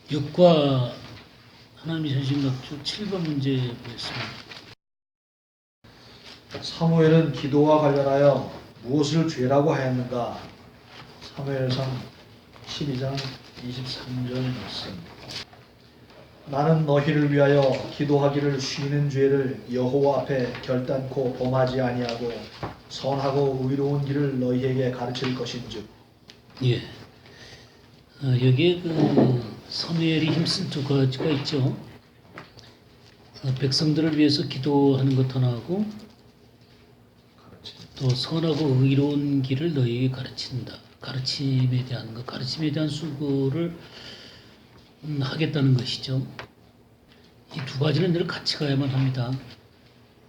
6과 하나님의 전신갑주 7번 문제 보겠습니다. 사무엘은 기도와 관련하여 무엇을 죄라고 하였는가? 사무엘상 12장 23절 말씀. 나는 너희를 위하여 기도하기를 쉬는 죄를 여호와 앞에 결단코 범하지 아니하고 선하고 의로운 길을 너희에게 가르칠 것인즉. 예. 여기에 사무엘이 힘쓴 두 가지가 있죠. 백성들을 위해서 기도하는 것 하나하고 또 선하고 의로운 길을 너희에게 가르친다. 가르침에 대한 것, 가르침에 대한 수고를 하겠다는 것이죠. 이 두 가지는 늘 같이 가야만 합니다.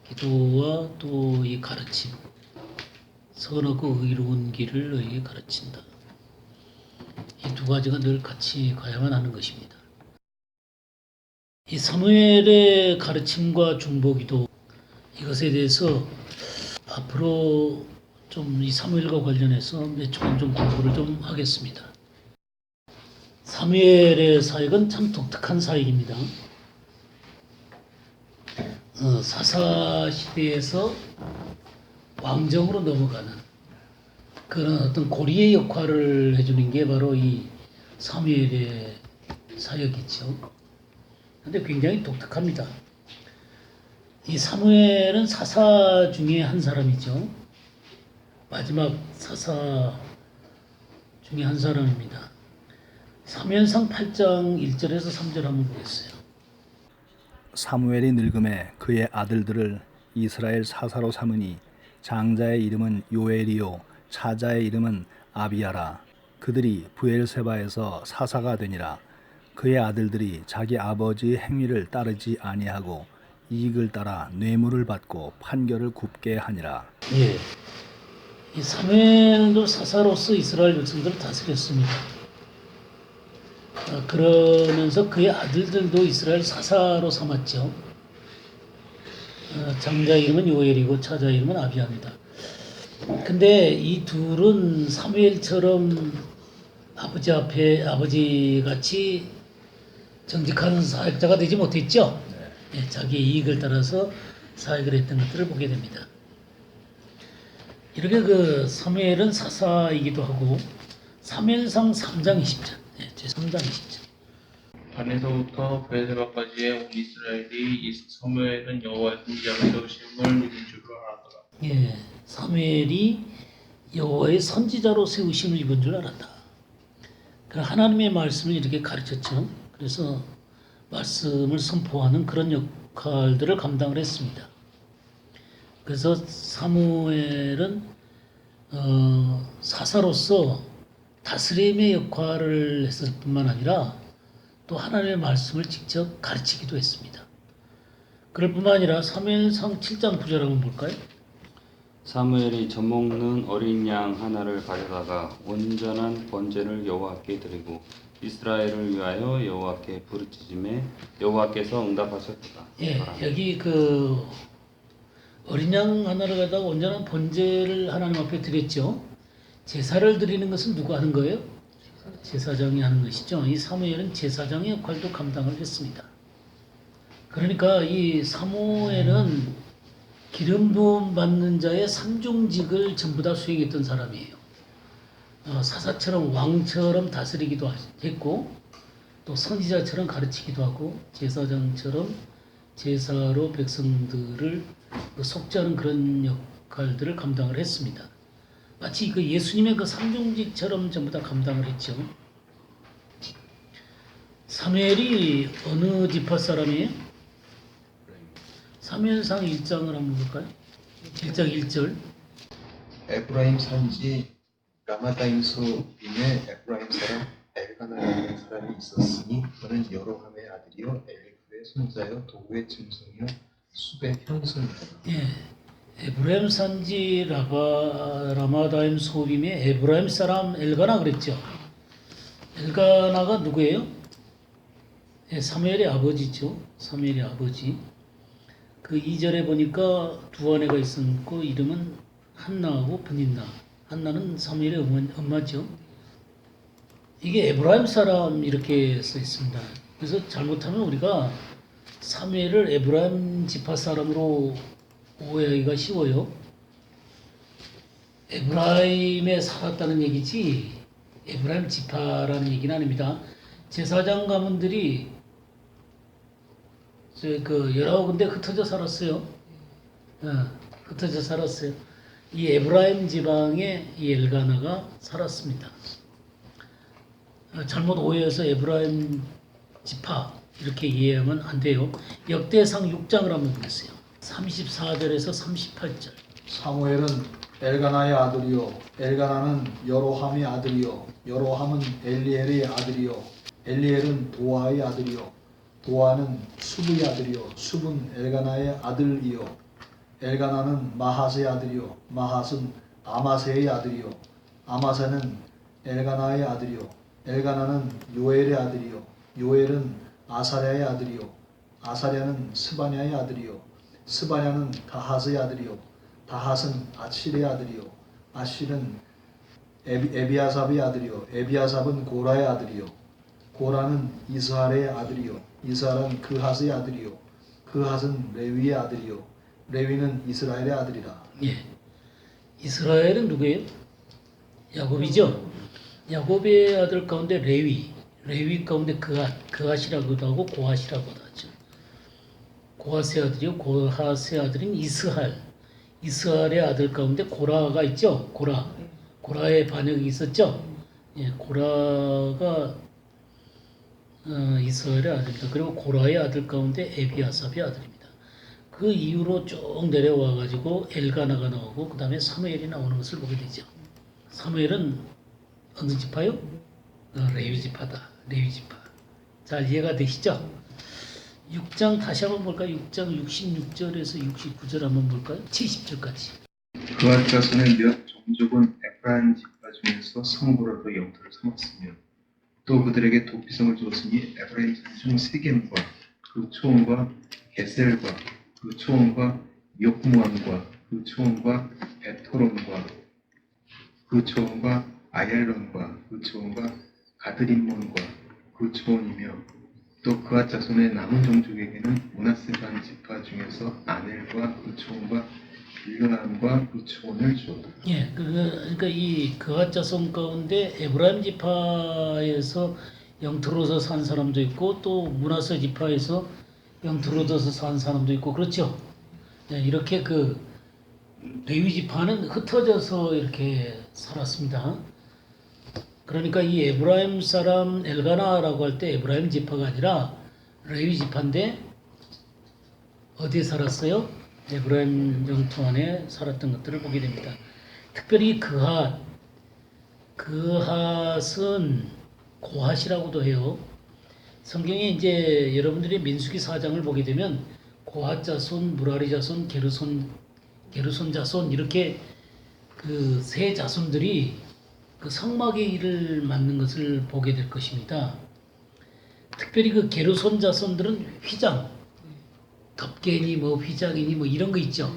기도와 또 이 가르침, 선하고 의로운 길을 너희에게 가르친다. 이 두 가지가 늘 같이 가야만 하는 것입니다. 이 사무엘의 가르침과 중보기도 이것에 대해서 앞으로 좀 이 사무엘과 관련해서 몇 주간 좀 공부를 좀 하겠습니다. 사무엘의 사역은 참 독특한 사역입니다. 사사 시대에서 왕정으로 넘어가는 그런 어떤 고리의 역할을 해주는 게 바로 이 사무엘의 사역이죠. 근데 굉장히 독특합니다. 이 사무엘은 사사 중에 한 사람이죠. 마지막 사사 중에 한 사람입니다. 사무엘상 8장 1절에서 3절 한번 보겠어요. 사무엘이 늙음에 그의 아들들을 이스라엘 사사로 삼으니 장자의 이름은 요엘이요 차자의 이름은 아비야라. 그들이 브엘세바에서 사사가 되니라. 그의 아들들이 자기 아버지의 행위를 따르지 아니하고 이익을 따라 뇌물을 받고 판결을 굽게 하니라. 예, 이 사무엘도 사사로서 이스라엘 백성들을 다스렸습니다. 그러면서 그의 아들들도 이스라엘 사사로 삼았죠. 장자 이름은 요엘이고 차자 이름은 아비야입니다. 근데 이 둘은 사무엘처럼 아버지 앞에 아버지같이 정직한 사역자가 되지 못했죠. 네, 자기의 이익을 따라서 사역을 했던 것들을 보게 됩니다. 이렇게 사무엘은 사사이기도 하고 사무엘상 3장 20절, 제3장 20절. 단에서부터 브엘세바까지의 온 이스라엘이 이 사무엘은 여호와의 선지자로 세우심을 믿은 줄을 알았더라. 예, 사무엘이 여호와의 선지자로 세우심을 입은 줄 알았다. 하나님의 말씀을 이렇게 가르쳤죠. 그래서 말씀을 선포하는 그런 역할들을 감당을 했습니다. 그래서 사무엘은 사사로서 다스림의 역할을 했을 뿐만 아니라 또 하나님의 말씀을 직접 가르치기도 했습니다. 그럴 뿐만 아니라 사무엘상 7장 9절 한번 볼까요? 사무엘이 젖먹는 어린 양 하나를 가져다가 온전한 번제를 여호와께 드리고 이스라엘을 위하여 여호와께 부르짖음에 여호와께서 응답하셨다. 예, 여기 어린 양 하나를 갖다가 온전한 번제를 하나님 앞에 드렸죠. 제사를 드리는 것은 누가 하는 거예요? 제사장이 하는 것이죠. 이 사무엘은 제사장의 역할도 감당을 했습니다. 그러니까 이 사무엘은 기름 부음 받는 자의 상중직을 전부 다 수행했던 사람이에요. 사사처럼 왕처럼 다스리기도 했고 또 선지자처럼 가르치기도 하고 제사장처럼 제사로 백성들을 속죄하는 그런 역할들을 감당을 했습니다. 마치 예수님의 상중직처럼 전부 다 감당을 했죠. 사무엘이 어느 지파 사람이에요? 사무엘상 1장을 한번 볼까요? 1장 1절. 에브라임 산지 라마다임 소빔에 에브라임 사람 엘가나라는 사람이 있었으니 그는 여로함의 아들이요 엘리후의 손자요 도구의 증손이요 숲의 현손이라. 예, 에브라임 산지 라마다임 소빔의 에브라임 사람 엘가나 그랬죠. 엘가나가 누구예요? 예, 사무엘의 아버지죠. 사무엘의 아버지. 2절에 보니까 두 아내가 있었고 이름은 한나하고 브닌나. 한나는 사무엘의 엄마죠. 이게 에브라임 사람 이렇게 써 있습니다. 그래서 잘못하면 우리가 사무엘을 에브라임 지파 사람으로 오해하기가 쉬워요. 에브라임에 살았다는 얘기지 에브라임 지파라는 얘기는 아닙니다. 제사장 가문들이 그 여러 군데 흩어져 살았어요. 흩어져 살았어요. 이 에브라임 지방에 이 엘가나가 살았습니다. 잘못 오해해서 에브라임 지파 이렇게 이해하면 안 돼요. 역대상 6장을 한번 보겠어요. 34절에서 38절. 사무엘은 엘가나의 아들이요 엘가나는 여로함의 아들이요 여로함은 엘리엘의 아들이요 엘리엘은 도아의 아들이요 도아는 숲의 아들이요 숲은 엘가나의 아들이요 엘가나는 마하스의 아들이요 마하스는 아마세의 아들이요 아마세는 엘가나의 아들이요 엘가나는 요엘의 아들이요 요엘은 아사랴의 아들이요 아사랴는 스바냐의 아들이요 스바냐는 다하스의 아들이요 다핫은 아실의 아들이요 아실은 에비아삽의 아들이요 에비아삽은 고라의 아들이요 고라는 이스할의 아들이요 이스할은 그핫의 아들이요 그핫은 레위의 아들이요 레위는 이스라엘의 아들이라. 예. 이스라엘은 누구예요? 야곱이죠. 야곱의 아들 가운데 레위 가운데 그핫이라고도 하고 고핫이라고도 하죠. 고핫의 아들이요 고핫의 아들인 이스할의 아들 가운데 고라가 있죠. 고라의 반역이 있었죠. 예, 고라가 이스라엘의 아들입니다. 그리고 고라의 아들 가운데 에비아삽의 아들입니다. 그 이후로 쭉 내려와 가지고 엘가나가 나오고 그 다음에 사무엘이 나오는 것을 보게 되죠. 사무엘은 어느 지파요? 레위 지파다. 레위 지파. 잘 이해가 되시죠? 6장 다시 한번 볼까요? 6장 66절에서 69절 한번 볼까요? 70절까지. 그와 자손의 몇 종족은 에프라임 지파 중에서 성부로도 영토를 삼았으며 또 그들에게 도피성을 주었으니 에프라임 산중 세겜과 그 초원과 게셀과 그 초원과 욕무암과 그 초원과 베토론과 그 초원과 아얄론과 그 초원과 가드림몬과 그 초원이며 또 그와 자손의 남은 종족에게는 므낫세 반 지파 중에서 아넬과 그 초원과 빌르암과 그 초원을 주었다. 예, 그러니까 이 그핫 자손 가운데 에브라임 지파에서 영토로서 산 사람도 있고 또 므낫세 지파에서 영토로서 산 사람도 있고 그렇죠. 예, 이렇게 그 레위 지파는 흩어져서 이렇게 살았습니다. 그러니까 이 에브라임 사람 엘가나라고 할 때 에브라임 지파가 아니라 레위 지파인데 어디에 살았어요? 에브라임 영토 안에 살았던 것들을 보게 됩니다. 특별히 그핫은 고핫이라고도 해요. 성경에 이제 여러분들이 민수기 4장을 보게 되면 고핫 자손, 무라리 자손, 게르손 자손 이렇게 그 세 자손들이 그 성막의 일을 맡는 것을 보게 될 것입니다. 특별히 그 게르손 자손들은 휘장, 덮개니 뭐 휘장이니 뭐 이런 거 있죠.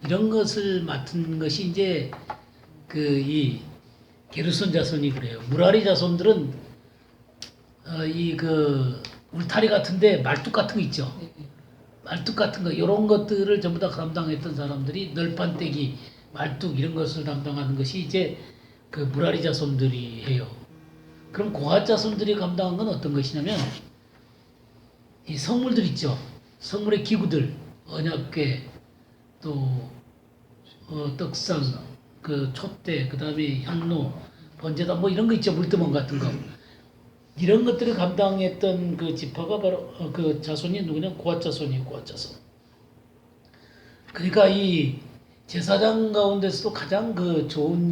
이런 것을 맡은 것이 이제 그 이 게르손 자손이 그래요. 무라리 자손들은 이 그 울타리 같은데 말뚝 같은 거 있죠. 말뚝 같은 거 이런 것들을 전부 다 담당했던 사람들이 널판떼기, 말뚝 이런 것을 담당하는 것이 이제 그 무라리 자손들이 해요. 그럼 고핫 자손들이 감당한 건 어떤 것이냐면 이 성물들 있죠. 성물의 기구들, 언약궤, 또 떡상, 그 촛대, 그 다음에 향로, 번제단 뭐 이런 거 있죠. 물두멍 같은 거. 이런 것들을 감당했던 그 지파가 바로 그 자손이 누구냐? 고핫 자손이에요. 고핫 자손. 그러니까 이 제사장 가운데서도 가장 그 좋은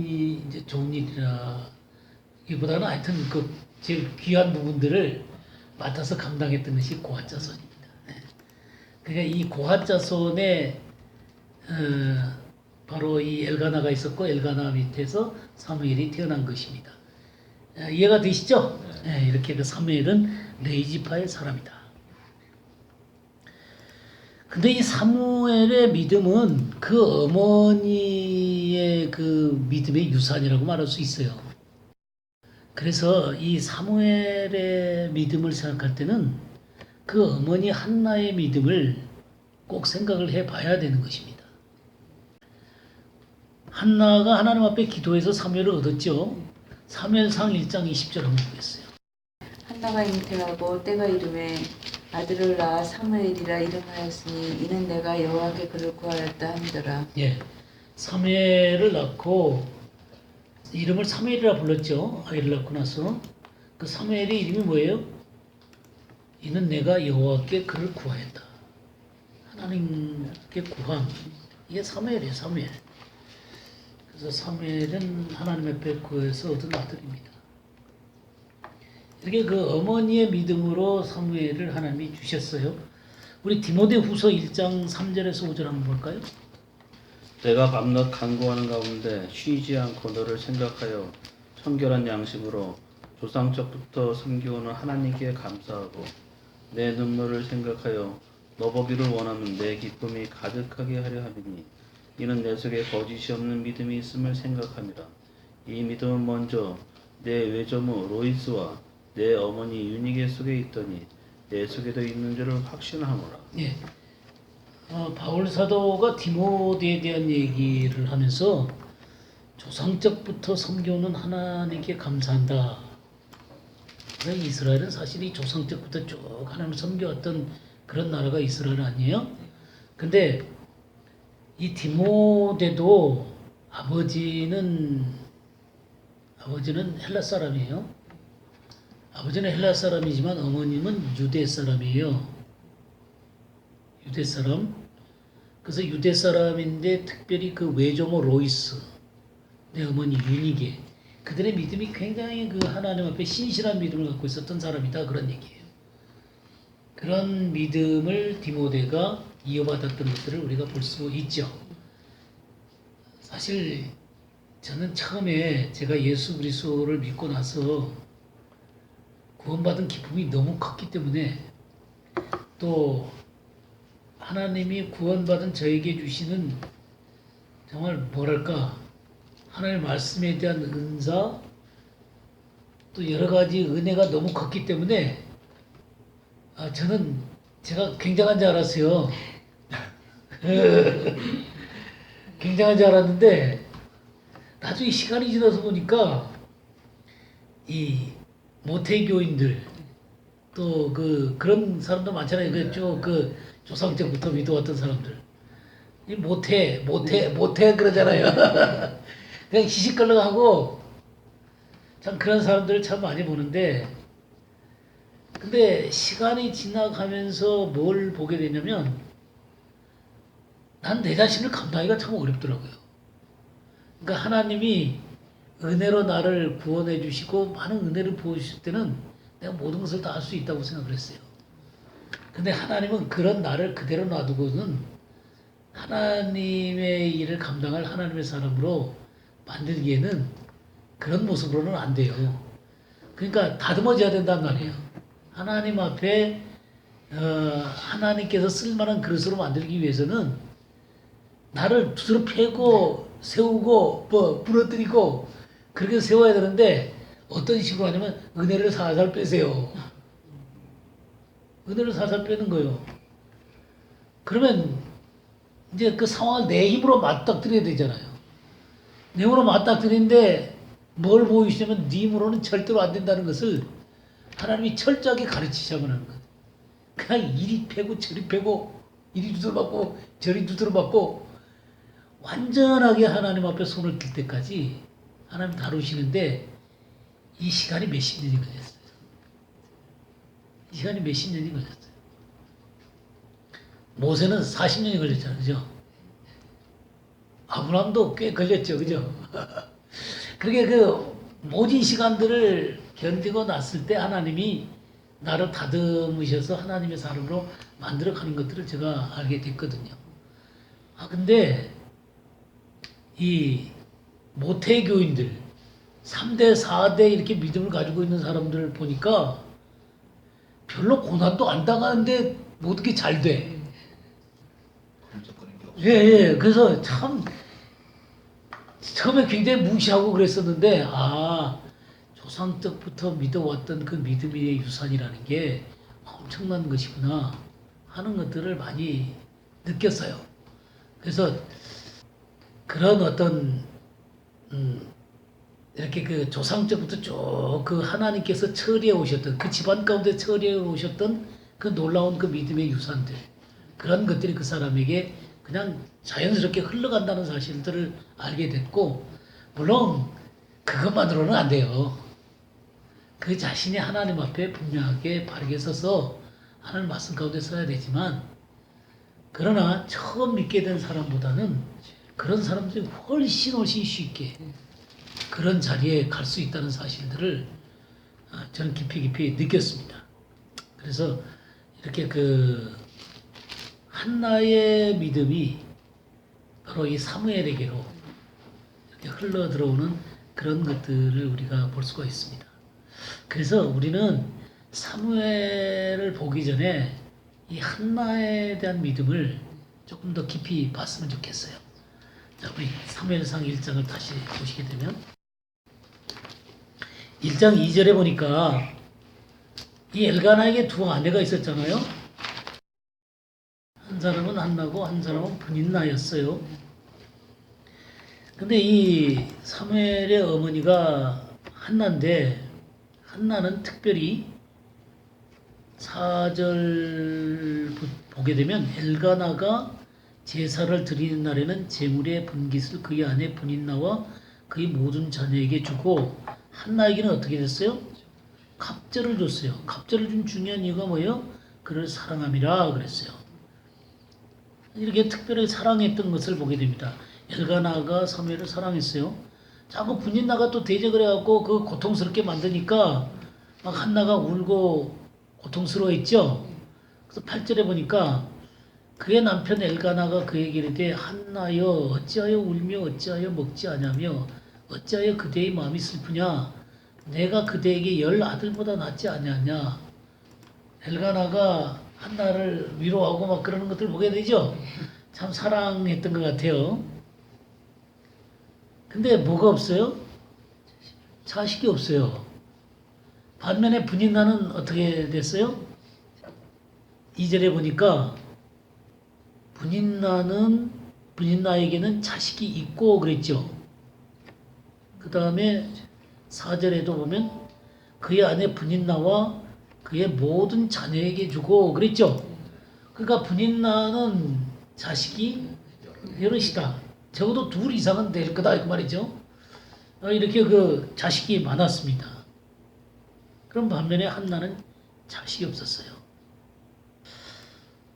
일이라기보다는 하여튼 그 제일 귀한 부분들을 맡아서 감당했던 것이 고핫 자손입니다. 그러니까 이 고핫 자손에 바로 이 엘가나가 있었고 엘가나 밑에서 사무엘이 태어난 것입니다. 이해가 되시죠? 네, 이렇게 그 사무엘은 레위 지파의 사람이다. 근데 이 사무엘의 믿음은 그 어머니의 그 믿음의 유산이라고 말할 수 있어요. 그래서 이 사무엘의 믿음을 생각할 때는 그 어머니 한나의 믿음을 꼭 생각을 해봐야 되는 것입니다. 한나가 하나님 앞에 기도해서 사무엘을 얻었죠. 사무엘상 1장 20절 한번 보겠어요. 한나가 잉태하고 때가 이름에 아들을 낳아 사무엘이라 이름하였으니 이는 내가 여호와께 그를 구하였다 함이더라. 예, 사무엘을 낳고 이름을 사무엘이라 불렀죠. 아이를 낳고 나서 그 사무엘의 이름이 뭐예요? 이는 내가 여호와께 그를 구하였다. 하나님께 구함. 이게 사무엘이에요. 사무엘. 그래서 사무엘은 하나님 앞에 구해서 얻은 아들입니다. 이렇게 그 어머니의 믿음으로 사무엘을 하나님이 주셨어요. 우리 디모데후서 1장 3절에서 5절 한번 볼까요? 내가 밤낮 간구하는 가운데 쉬지 않고 너를 생각하여 청결한 양심으로 조상적부터 섬기오는 하나님께 감사하고 내 눈물을 생각하여 너 보기를 원하면 내 기쁨이 가득하게 하려 함이니 이는 내 속에 거짓이 없는 믿음이 있음을 생각합니다. 이 믿음은 먼저 내 외조모 로이스와 내 어머니 유니게 속에 있더니 내 속에도 있는 줄을 확신하노라. 예. 바울 사도가 디모데에 대한 얘기를 하면서 조상적부터 섬겨오는 하나님께 감사한다. 그러니까 이스라엘은 사실 이 조상적부터 쭉 하나님을 섬겨왔던 그런 나라가 이스라엘 아니에요? 근데 이 디모데도 아버지는 헬라 사람이에요. 아버지는 헬라 사람이지만 어머님은 유대 사람이에요. 유대 사람. 그래서 유대 사람인데 특별히 그 외조모 로이스, 내 어머니 유니게, 그들의 믿음이 굉장히 그 하나님 앞에 신실한 믿음을 갖고 있었던 사람이다, 그런 얘기예요. 그런 믿음을 디모데가 이어받았던 것들을 우리가 볼 수 있죠. 사실 저는 처음에 제가 예수 그리스도를 믿고 나서 구원받은 기쁨이 너무 컸기 때문에 또 하나님이 구원받은 저에게 주시는 정말 뭐랄까 하나님의 말씀에 대한 은사 또 여러 가지 은혜가 너무 컸기 때문에 저는 제가 굉장한 줄 알았어요. 굉장한 줄 알았는데 나중에 시간이 지나서 보니까 이 모태교인들 또 그런 사람도 많잖아요. 그 조상적부터 믿어왔던 사람들 이 모태 그러잖아요. 그냥 시시껄렁하고 참 그런 사람들을 참 많이 보는데 근데 시간이 지나가면서 뭘 보게 되냐면 난 내 자신을 감당하기가 참 어렵더라고요. 그러니까 하나님이 은혜로 나를 구원해 주시고 많은 은혜를 부어주실 때는 내가 모든 것을 다 할 수 있다고 생각을 했어요. 근데 하나님은 그런 나를 그대로 놔두고는 하나님의 일을 감당할 하나님의 사람으로 만들기에는 그런 모습으로는 안 돼요. 그러니까 다듬어져야 된단 말이에요. 하나님 앞에 하나님께서 쓸만한 그릇으로 만들기 위해서는 나를 두드러 패고 세우고 부러뜨리고 그렇게 세워야 되는데 어떤 식으로 하냐면 은혜를 살살 빼세요. 은혜를 살살 빼는 거예요. 그러면 이제 그 상황을 내 힘으로 맞닥뜨려야 되잖아요. 내 힘으로 맞닥뜨리는데 뭘 보이시냐면 네 힘으로는 절대로 안 된다는 것을 하나님이 철저하게 가르치자고 하는 거예요. 그냥 이리 패고 저리 패고 이리 두드러 맞고 저리 두드러 맞고 완전하게 하나님 앞에 손을 들 때까지 하나님 다루시는데 이 시간이 몇십 년이 걸렸어요. 이 시간이 몇십 년이 걸렸어요. 모세는 40년이 걸렸잖아요. 그죠? 아브라함도 꽤 걸렸죠. 그죠? 그렇게 그 모진 시간들을 견디고 났을 때 하나님이 나를 다듬으셔서 하나님의 사람으로 만들어 가는 것들을 제가 알게 됐거든요. 근데 이 모태교인들 3대 4대 이렇게 믿음을 가지고 있는 사람들을 보니까 별로 고난도 안 당하는데 모든 게 잘 돼. 예. 그래서 참 처음에 굉장히 무시하고 그랬었는데 조상 때부터 믿어왔던 그 믿음의 유산이라는 게 엄청난 것이구나 하는 것들을 많이 느꼈어요. 그래서 그런 어떤 이렇게 그 조상 때부터 쭉 그 하나님께서 처리해 오셨던 그 집안 가운데 처리해 오셨던 그 놀라운 그 믿음의 유산들, 그런 것들이 그 사람에게 그냥 자연스럽게 흘러간다는 사실들을 알게 됐고, 물론 그것만으로는 안 돼요. 그 자신이 하나님 앞에 분명하게 바르게 서서 하나님 말씀 가운데 서야 되지만, 그러나 처음 믿게 된 사람보다는 그런 사람들이 훨씬 쉽게 그런 자리에 갈 수 있다는 사실들을 저는 깊이 느꼈습니다. 그래서 이렇게 그 한나의 믿음이 바로 이 사무엘에게로 이렇게 흘러 들어오는 그런 것들을 우리가 볼 수가 있습니다. 그래서 우리는 사무엘을 보기 전에 이 한나에 대한 믿음을 조금 더 깊이 봤으면 좋겠어요. 자, 우리 사무엘상 1장을 다시 보시게 되면 1장 2절에 보니까 이 엘가나에게 두 아내가 있었잖아요. 한 사람은 한나고 한 사람은 브닌나였어요. 근데 이 사무엘의 어머니가 한나인데, 한나는 특별히 4절 보게 되면 엘가나가 제사를 드리는 날에는 제물의 분깃을 그의 아내 브닌나와 그의 모든 자녀에게 주고, 한나에게는 어떻게 됐어요? 갑절을 줬어요. 갑절을 준 중요한 이유가 뭐예요? 그를 사랑함이라 그랬어요. 이렇게 특별히 사랑했던 것을 보게 됩니다. 엘가나가 사무엘을 사랑했어요. 자꾸 브닌나가 또 대적을 해갖고 그 고통스럽게 만드니까 막 한나가 울고 고통스러워했죠. 그래서 8절에 보니까 그의 남편 엘가나가 그에게 이르되 한나여 어찌하여 울며 어찌하여 먹지 아냐며 어찌하여 그대의 마음이 슬프냐? 내가 그대에게 10 아들보다 낫지 아니하냐? 엘가나가 한나를 위로하고 막 그러는 것들 보게 되죠. 참 사랑했던 것 같아요. 근데 뭐가 없어요? 자식이 없어요. 반면에 브닌나는 어떻게 됐어요? 2절에 보니까 브닌나에게는 자식이 있고 그랬죠. 그 다음에 4절에도 보면 그의 아내 브닌나와 그의 모든 자녀에게 주고 그랬죠. 그러니까 브닌나는 자식이 여럿이다. 적어도 2 이상은 될 거다 그 말이죠. 이렇게 그 자식이 많았습니다. 그럼 반면에 한나는 자식이 없었어요.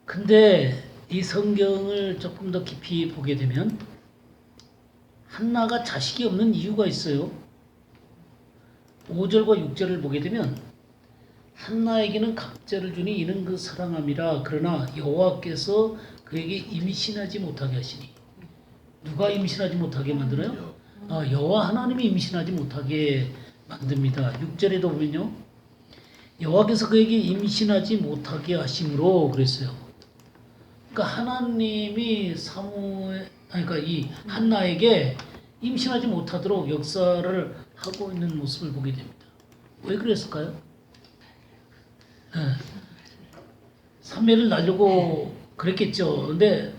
근데 이 성경을 조금 더 깊이 보게 되면 한나가 자식이 없는 이유가 있어요. 5절과 6절을 보게 되면 한나에게는 갑절을 주니 이는 그 사랑함이라. 그러나 여호와께서 그에게 임신하지 못하게 하시니. 누가 임신하지 못하게 만들어요? 여호와 하나님이 임신하지 못하게 만듭니다. 6절에도 보면요, 여호와께서 그에게 임신하지 못하게 하심으로 그랬어요. 그러니까 하나님이 그러니까 이 한나에게 임신하지 못하도록 역사를 하고 있는 모습을 보게 됩니다. 왜 그랬을까요? 삼매를 날려고 그랬겠죠. 근데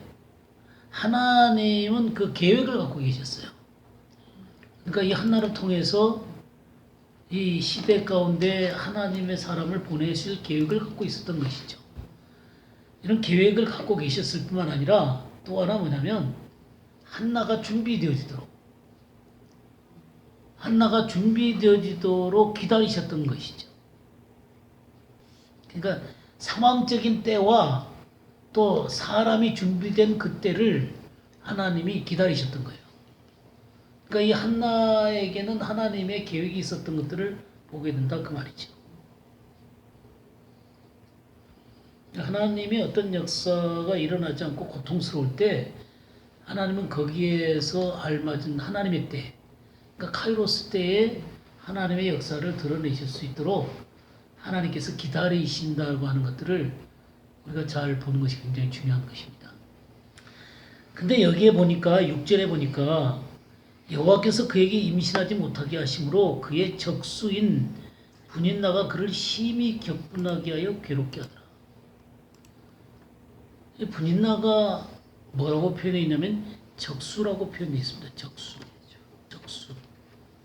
하나님은 그 계획을 갖고 계셨어요. 그러니까 이 한나를 통해서 이 시대 가운데 하나님의 사람을 보내실 계획을 갖고 있었던 것이죠. 이런 계획을 갖고 계셨을 뿐만 아니라 또 하나 뭐냐면 한나가 준비되어지도록 기다리셨던 것이죠. 그러니까 상황적인 때와 또 사람이 준비된 그때를 하나님이 기다리셨던 거예요. 그러니까 이 한나에게는 하나님의 계획이 있었던 것들을 보게 된다 그 말이죠. 하나님의 어떤 역사가 일어나지 않고 고통스러울 때 하나님은 거기에서 알맞은 하나님의 때, 그러니까 카이로스 때에 하나님의 역사를 드러내실 수 있도록 하나님께서 기다리신다고 하는 것들을 우리가 잘 보는 것이 굉장히 중요한 것입니다. 근데 여기에 보니까 6절에 보니까 여호와께서 그에게 임신하지 못하게 하심으로 그의 적수인 분인나가 그를 심히 격분하게 하여 괴롭게 하더라. 이 분인나가 뭐라고 표현해 있냐면 적수라고 표현되어 있습니다. 적수.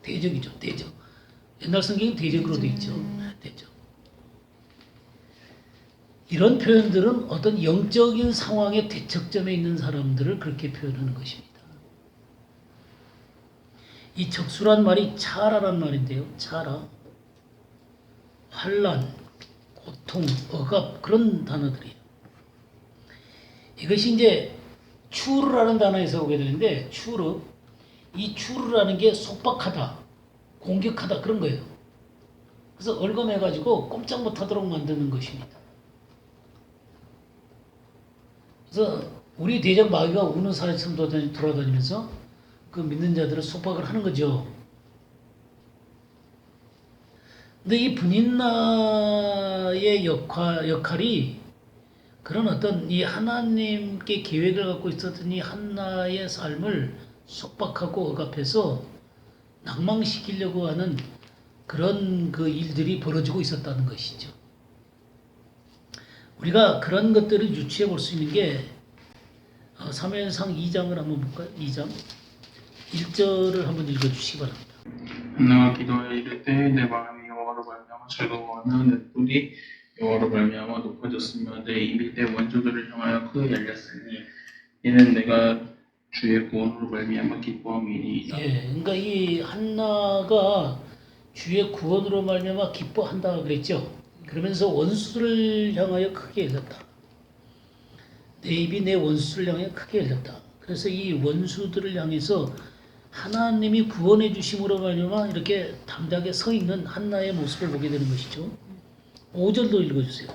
대적이죠. 대적. 옛날 성경은 대적으로 되어 있죠. 대적. 이런 표현들은 어떤 영적인 상황의 대척점에 있는 사람들을 그렇게 표현하는 것입니다. 이 적수란 말이 차라란 말인데요. 차라. 환란, 고통, 억압 그런 단어들이에요. 이것이 이제 추르라는 단어에서 오게 되는데 이 추르라는 게 속박하다, 공격하다 그런 거예요. 그래서 얼검해가지고 꼼짝 못하도록 만드는 것입니다. 그래서 우리 대적 마귀가 우는 사람처럼 돌아다니면서 그 믿는 자들을 속박을 하는 거죠. 근데 이 분인나의 역할이 그런 어떤 이 하나님께 계획을 갖고 있었던 이 한나의 삶을 속박하고 억압해서 낭망시키려고 하는 그런 그 일들이 벌어지고 있었다는 것이죠. 우리가 그런 것들을 유추해 볼 수 있는 게 사무엘상 2장을 한번 볼까요? 2장 1절을 한번 읽어주시기 바랍니다. 한나가 기도하여 이르되 내 마음이 여호와로 말미암아 즐거워하며 내 뿔이 여호와로 말미암아 높아졌으며 내 입이 내 원수들을 향하여 크게 열렸으니 이는 내가 주의 구원으로 말미암아 기뻐함이니이다. 그러니까 이 한나가 주의 구원으로 말미암아 기뻐한다 그랬죠. 그러면서 원수를 향하여 크게 열렸다. 내 입이 내 원수를 향하여 크게 열렸다. 그래서 이 원수들을 향해서 하나님이 구원해 주심으로 말미암아 이렇게 담대하게 서 있는 한나의 모습을 보게 되는 것이죠. 5절도 읽어주세요.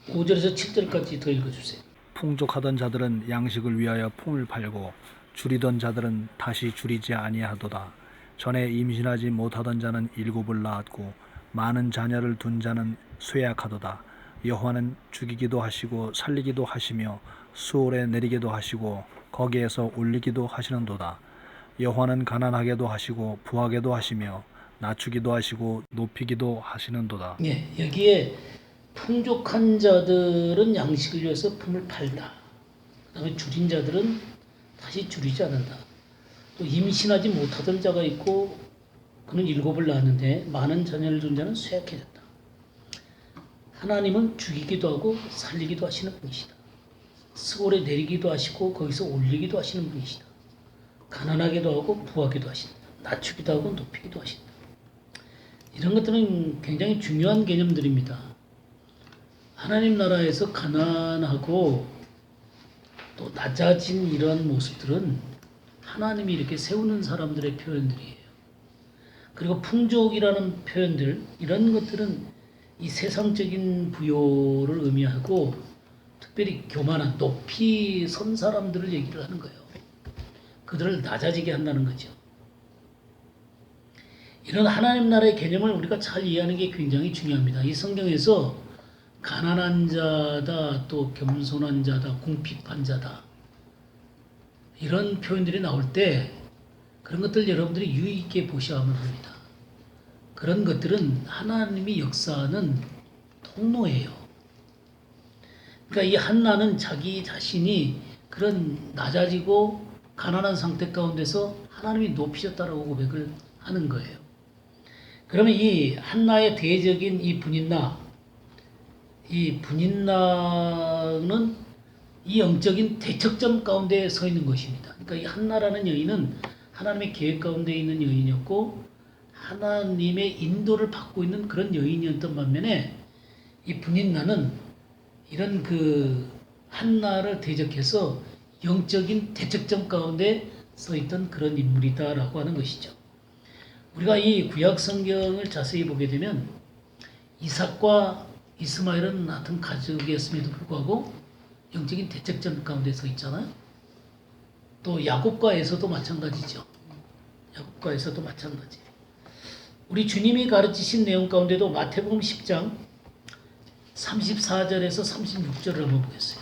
5절에서 7절까지 더 읽어주세요. 풍족하던 자들은 양식을 위하여 품을 팔고 줄이던 자들은 다시 줄이지 아니하도다. 전에 임신하지 못하던 자는 7을 낳았고 많은 자녀를 둔 자는 쇠약하도다. 여호와는 죽이기도 하시고 살리기도 하시며 수월에 내리기도 하시고 거기에서 올리기도 하시는도다. 여호와는 가난하게도 하시고 부하게도 하시며 낮추기도 하시고 높이기도 하시는도다. 여기에 풍족한 자들은 양식을 위해서 품을 팔다. 그 다음에 줄인 자들은 다시 줄이지 않는다. 또 임신하지 못하던 자가 있고 그는 7을 낳았는데 많은 자녀를 둔 자는 쇠약해졌다. 하나님은 죽이기도 하고 살리기도 하시는 분이시다. 스골에 내리기도 하시고 거기서 올리기도 하시는 분이시다. 가난하게도 하고 부하게도 하신다. 낮추기도 하고 높이기도 하신다. 이런 것들은 굉장히 중요한 개념들입니다. 하나님 나라에서 가난하고 또 낮아진 이러한 모습들은 하나님이 이렇게 세우는 사람들의 표현들이에요. 그리고 풍족이라는 표현들, 이런 것들은 이 세상적인 부요를 의미하고 특별히 교만한 높이 선 사람들을 얘기를 하는 거예요. 그들을 낮아지게 한다는 거죠. 이런 하나님 나라의 개념을 우리가 잘 이해하는 게 굉장히 중요합니다. 이 성경에서 가난한 자다, 또 겸손한 자다, 궁핍한 자다 이런 표현들이 나올 때 그런 것들 여러분들이 유의 있게 보셔야만 합니다. 그런 것들은 하나님이 역사하는 통로예요. 그러니까 이 한나는 자기 자신이 그런 낮아지고 가난한 상태 가운데서 하나님이 높이셨다라고 고백을 하는 거예요. 그러면 이 한나의 대적인 이 분인나는 이 영적인 대척점 가운데 서 있는 것입니다. 그러니까 이 한나라는 여인은 하나님의 계획 가운데 있는 여인이었고 하나님의 인도를 받고 있는 그런 여인이었던 반면에 이 분인나는 이런 그 한나를 대적해서 영적인 대척점 가운데 서 있던 그런 인물이다라고 하는 것이죠. 우리가 이 구약 성경을 자세히 보게 되면 이삭과 이스마엘은 같은 가족이었음에도 불구하고 영적인 대척점 가운데 서 있잖아요. 또 야곱과 에서도 마찬가지죠. 야곱과 에서도 마찬가지. 우리 주님이 가르치신 내용 가운데도 마태복음 10장 34절에서 36절을 한번 보겠어요.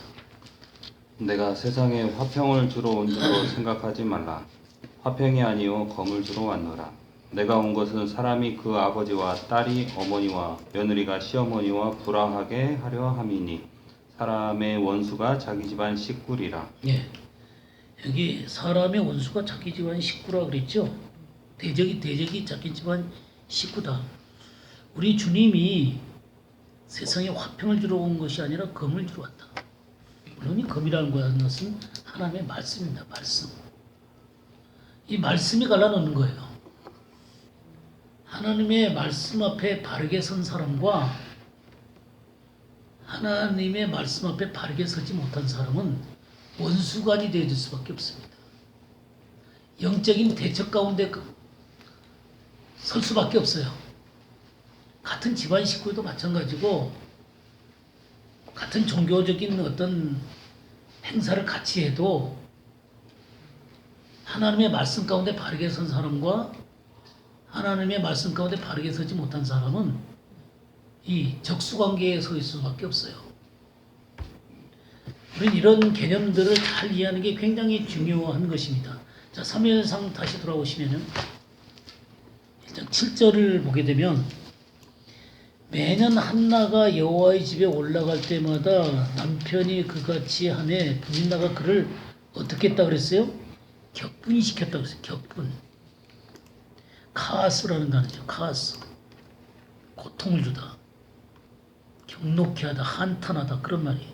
내가 세상에 화평을 주러 온 줄로 생각하지 말라. 화평이 아니요 검을 주러 왔노라. 내가 온 것은 사람이 그 아버지와 딸이 어머니와 며느리가 시어머니와 불화하게 하려 함이니 사람의 원수가 자기 집안 식구리라. 예. 여기 사람의 원수가 자기 집안 식구라 그랬죠. 대적이 자기 집안 식구다. 우리 주님이 세상에 화평을 주러 온 것이 아니라 검을 주러 왔다. 물론 이 검이라는 것은 하나님의 말씀입니다. 말씀. 이 말씀이 갈라놓는 거예요. 하나님의 말씀 앞에 바르게 선 사람과 하나님의 말씀 앞에 바르게 서지 못한 사람은 원수관이 되어질 수밖에 없습니다. 영적인 대척 가운데 설 수밖에 없어요. 같은 집안 식구도 마찬가지고 같은 종교적인 어떤 행사를 같이 해도 하나님의 말씀 가운데 바르게 선 사람과 하나님의 말씀 가운데 바르게 서지 못한 사람은 이 적수관계에 서 있을 수밖에 없어요. 우리는 이런 개념들을 잘 이해하는 게 굉장히 중요한 것입니다. 자, 사무엘상 다시 돌아오시면은 1장 7절을 보게 되면 매년 한나가 여호와의 집에 올라갈 때마다 남편이 그같이 하매 분인나가 그를 어떻게 했다 그랬어요? 격분시켰다 그랬어요. 격분. 카스라는 단어죠. 카스. 고통을 주다. 경록케 하다. 한탄하다. 그런 말이에요.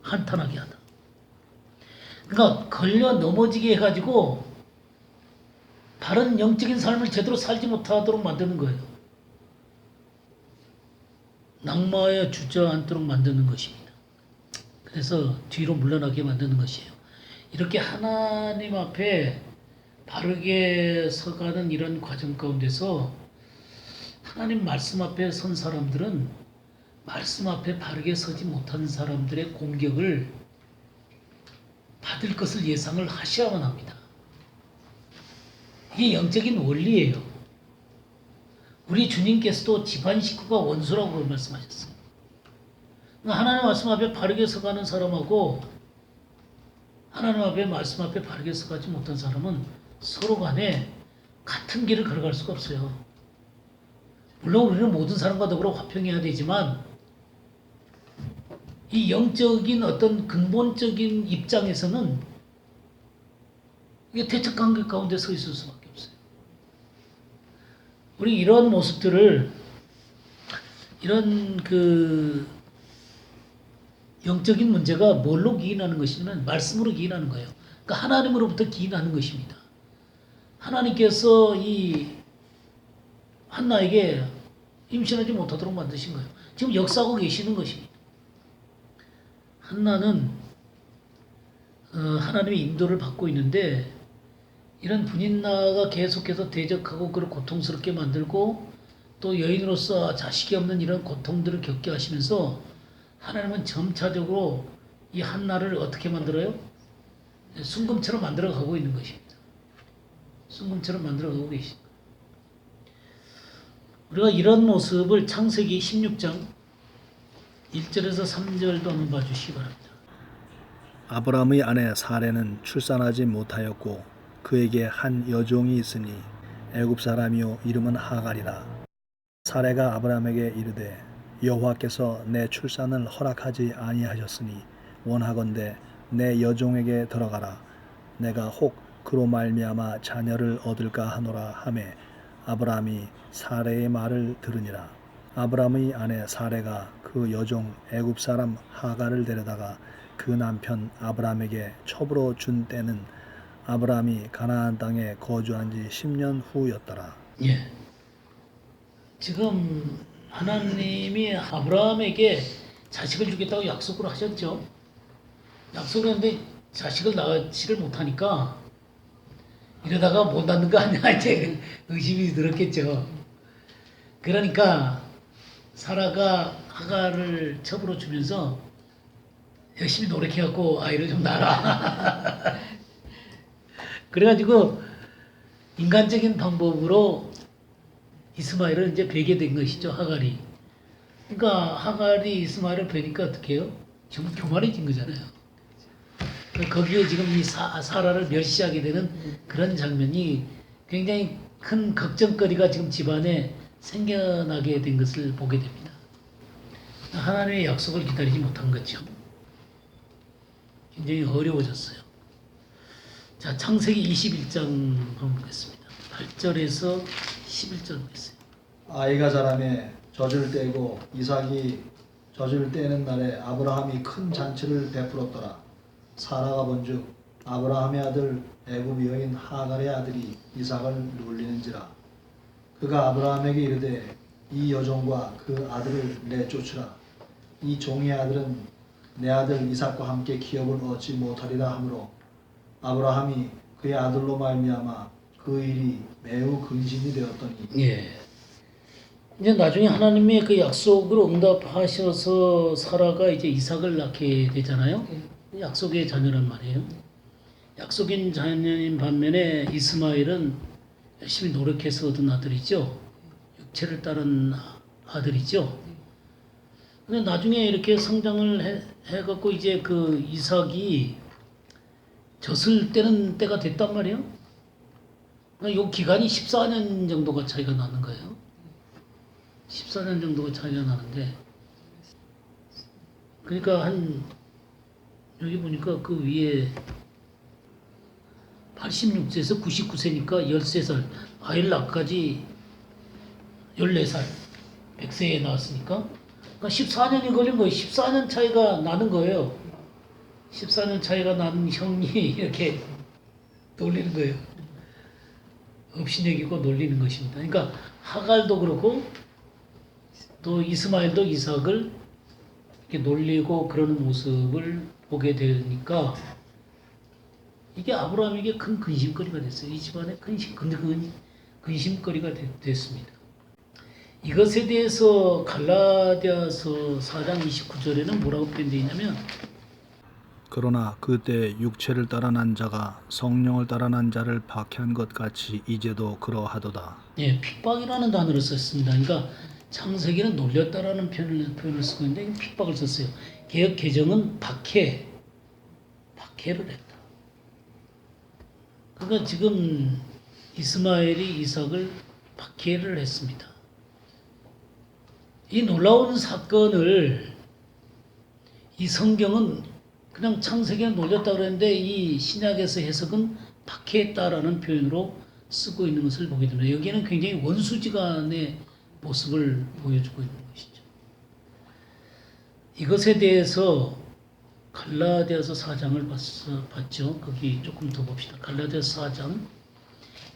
한탄하게 하다. 그러니까 걸려 넘어지게 해가지고 다른 영적인 삶을 제대로 살지 못하도록 만드는 거예요. 낙마에 주저앉도록 만드는 것입니다. 그래서 뒤로 물러나게 만드는 것이에요. 이렇게 하나님 앞에 바르게 서가는 이런 과정 가운데서 하나님 말씀 앞에 선 사람들은 말씀 앞에 바르게 서지 못한 사람들의 공격을 받을 것을 예상을 하셔야만 합니다. 이게 영적인 원리예요. 우리 주님께서도 집안 식구가 원수라고 말씀하셨어요. 하나님 말씀 앞에 바르게 서가는 사람하고 하나님 앞에 말씀 앞에 바르게 서가지 못한 사람은 서로 간에 같은 길을 걸어갈 수가 없어요. 물론 우리는 모든 사람과 더불어 화평해야 되지만 이 영적인 어떤 근본적인 입장에서는 이게 대척 관계 가운데 서 있을 수밖에 없어요. 우리 이런 모습들을 이런 영적인 문제가 뭘로 기인하는 것이냐면 말씀으로 기인하는 거예요. 그러니까 하나님으로부터 기인하는 것입니다. 하나님께서 이 한나에게 임신하지 못하도록 만드신 거예요. 지금 역사하고 계시는 것입니다. 한나는 하나님의 인도를 받고 있는데 이런 분인나가 계속해서 대적하고 그를 고통스럽게 만들고 또 여인으로서 자식이 없는 이런 고통들을 겪게 하시면서 하나님은 점차적으로 이 한나를 어떻게 만들어요? 순금처럼 만들어가고 있는 것입니다. 순금처럼 만들어가고 계십니다. 우리가 이런 모습을 창세기 16장 1절에서 3절도 한번 봐주시기 바랍니다. 아브라함의 아내 사레는 출산하지 못하였고 그에게 한 여종이 있으니 애굽 사람이요 이름은 하갈이라. 사레가 아브라함에게 이르되 여호와께서 내 출산을 허락하지 아니하셨으니 원하건대 내 여종에게 들어가라. 내가 혹 그로 말미암아 자녀를 얻을까 하노라 하매 아브라함이 사레의 말을 들으니라. 아브라함의 아내 사레가 그 여종 애굽 사람 하갈을 데려다가 그 남편 아브라함에게 첩으로 준 때는 아브라함이 가나안 땅에 거주한 지 10년 후였더라. 예. 지금 하나님이 아브라함에게 자식을 주겠다고 약속을 하셨죠. 약속을 했는데 자식을 낳지를 못하니까 이러다가 못 낳는 거 아니야 이제 의심이 들었겠죠. 그러니까 사라가 하갈을 첩으로 주면서 열심히 노력해갖고 아이를 좀 낳아라. 그래가지고 인간적인 방법으로 이스마엘을 이제 베게 된 것이죠, 하갈이. 그러니까 하갈이 이스마엘을 베니까 어떻게 해요? 정말 교만해진 거잖아요. 거기에 지금 이 사라를 멸시하게 되는 그런 장면이 굉장히 큰 걱정거리가 지금 집안에 생겨나게 된 것을 보게 됩니다. 하나님의 약속을 기다리지 못한 거죠. 굉장히 어려워졌어요. 자, 창세기 21장 한번 보겠습니다. 8절에서 11절 보겠어요. 아이가 자라매 젖을 떼고 이삭이 젖을 떼는 날에 아브라함이 큰 잔치를 베풀었더라. 사라가 본즉 아브라함의 아들 애굽 여인 하갈의 아들이 이삭을 놀리는지라. 그가 아브라함에게 이르되 이 여종과 그 아들을 내쫓으라. 이 종의 아들은 내 아들 이삭과 함께 기업을 얻지 못하리라 하므로 아브라함이 그의 아들로 말미암아 그 일이 매우 근심이 되었더니 예. 이제 나중에 하나님의 그 약속을 응답하셔서 사라가 이제 이삭을 낳게 되잖아요. 약속의 자녀란 말이에요. 약속인 자녀인 반면에 이스마엘은 열심히 노력해서 얻은 아들이죠. 육체를 따른 아들이죠. 근데 나중에 이렇게 성장을 해갖고 이제 그 이삭이 젖을 떼는 때가 됐단 말이에요. 그러니까 이 기간이 14년 정도가 차이가 나는 거예요. 14년 정도가 차이가 나는데, 그러니까 여기 보니까 그 위에 86세에서 99세니까 13살, 아이를 낳기까지 14살, 100세에 나왔으니까, 그러니까 14년이 걸린 거예요. 14년 차이가 나는 거예요. 14년 차이가 나는 형이 이렇게 놀리는 거예요. 업신여기고 놀리는 것입니다. 그러니까 하갈도 그렇고 또 이스마엘도 이삭을 이렇게 놀리고 그러는 모습을 보게 되니까 이게 아브라함에게 큰 근심거리가 됐어요. 이 집안에 근심거리가 됐습니다. 이것에 대해서 갈라디아서 4장 29절에는 뭐라고 표현되어 있냐면 그러나 그때 육체를 따라 난 자가 성령을 따라 난 자를 박해한 것 같이 이제도 그러하도다. 예, 핍박이라는 단어를 썼습니다. 그러니까 창세기는 놀렸다라는 표현을 쓰고 있는데 핍박을 썼어요. 개역 개정은 박해를 했다. 그러니까 지금 이스마엘이 이삭을 박해를 했습니다. 이 놀라운 사건을 이 성경은 그냥 창세기는 놀렸다 그랬는데 이 신약에서 해석은 박해했다라는 표현으로 쓰고 있는 것을 보게 됩니다. 여기에는 굉장히 원수지간의 모습을 보여주고 있는 것이죠. 이것에 대해서 갈라디아서 4장을 봤죠. 거기 조금 더 봅시다. 갈라디아서 4장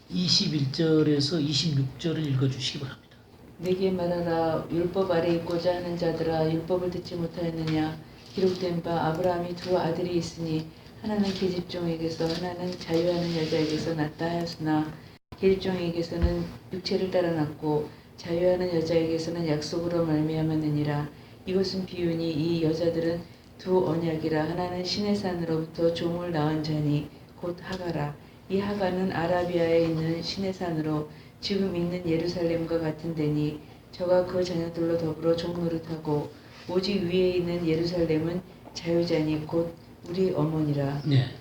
21절에서 26절을 읽어주시기 바랍니다. 내게 말하라. 율법 아래 있고자 하는 자들아, 율법을 듣지 못하였느냐. 기록된 바 아브라함이 두 아들이 있으니 하나는 계집종에게서 하나는 자유하는 여자에게서 났다 하였으나 계집종에게서는 육체를 따라 났고 자유하는 여자에게서는 약속으로 말미암았느니라. 이것은 비유니 이 여자들은 두 언약이라. 하나는 신의 산으로부터 종을 낳은 자니 곧 하가라. 이 하가는 아라비아에 있는 신의 산으로 지금 있는 예루살렘과 같은 데니 저가 그 자녀들로 더불어 종노릇하고 오직 위에 있는 예루살렘은 자유자니 곧 우리 어머니라. 네,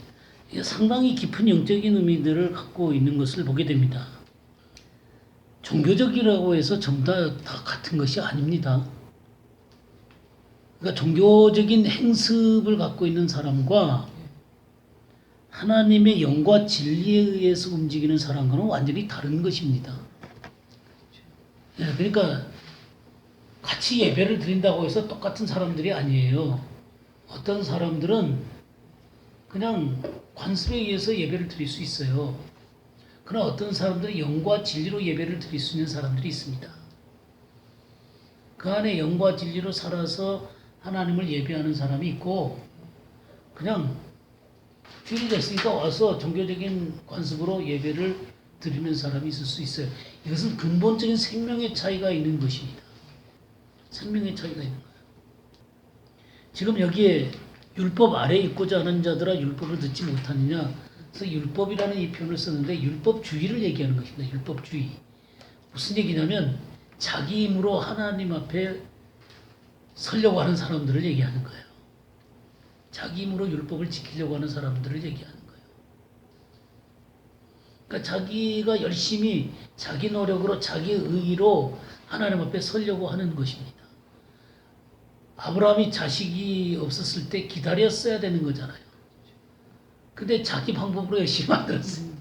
이게 상당히 깊은 영적인 의미들을 갖고 있는 것을 보게 됩니다. 종교적이라고 해서 전부 다 같은 것이 아닙니다. 그러니까 종교적인 행습을 갖고 있는 사람과 하나님의 영과 진리에 의해서 움직이는 사람과는 완전히 다른 것입니다. 네, 그러니까 같이 예배를 드린다고 해서 똑같은 사람들이 아니에요. 어떤 사람들은 그냥 관습에 의해서 예배를 드릴 수 있어요. 그러나 어떤 사람들은 영과 진리로 예배를 드릴 수 있는 사람들이 있습니다. 그 안에 영과 진리로 살아서 하나님을 예배하는 사람이 있고 그냥 주일이 됐으니까 와서 종교적인 관습으로 예배를 드리는 사람이 있을 수 있어요. 이것은 근본적인 생명의 차이가 있는 것입니다. 생명의 차이가 있는 거예요. 지금 여기에 율법 아래에 있고자 하는 자들아 율법을 듣지 못하느냐. 그래서 율법이라는 이 표현을 썼는데 율법주의를 얘기하는 것입니다. 율법주의. 무슨 얘기냐면 자기 힘으로 하나님 앞에 서려고 하는 사람들을 얘기하는 거예요. 자기 힘으로 율법을 지키려고 하는 사람들을 얘기하는 거예요. 그러니까 자기가 열심히 자기 노력으로 자기 의로 하나님 앞에 서려고 하는 것입니다. 아브라함이 자식이 없었을 때 기다렸어야 되는 거잖아요. 근데 자기 방법으로 열심히 만들었어요.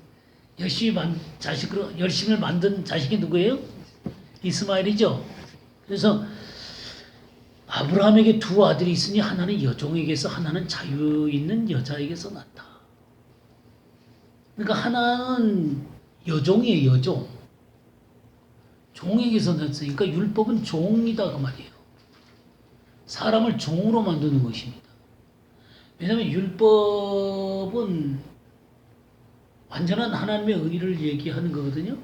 열심히 만든 자식이 누구예요? 이스마엘이죠. 그래서 아브라함에게 두 아들이 있으니 하나는 여종에게서 하나는 자유 있는 여자에게서 났다. 그러니까 하나는 여종이에요, 여종. 종에게서 났어요. 그러니까 율법은 종이다 그 말이에요. 사람을 종으로 만드는 것입니다. 왜냐하면 율법은 완전한 하나님의 의를 얘기하는 거거든요.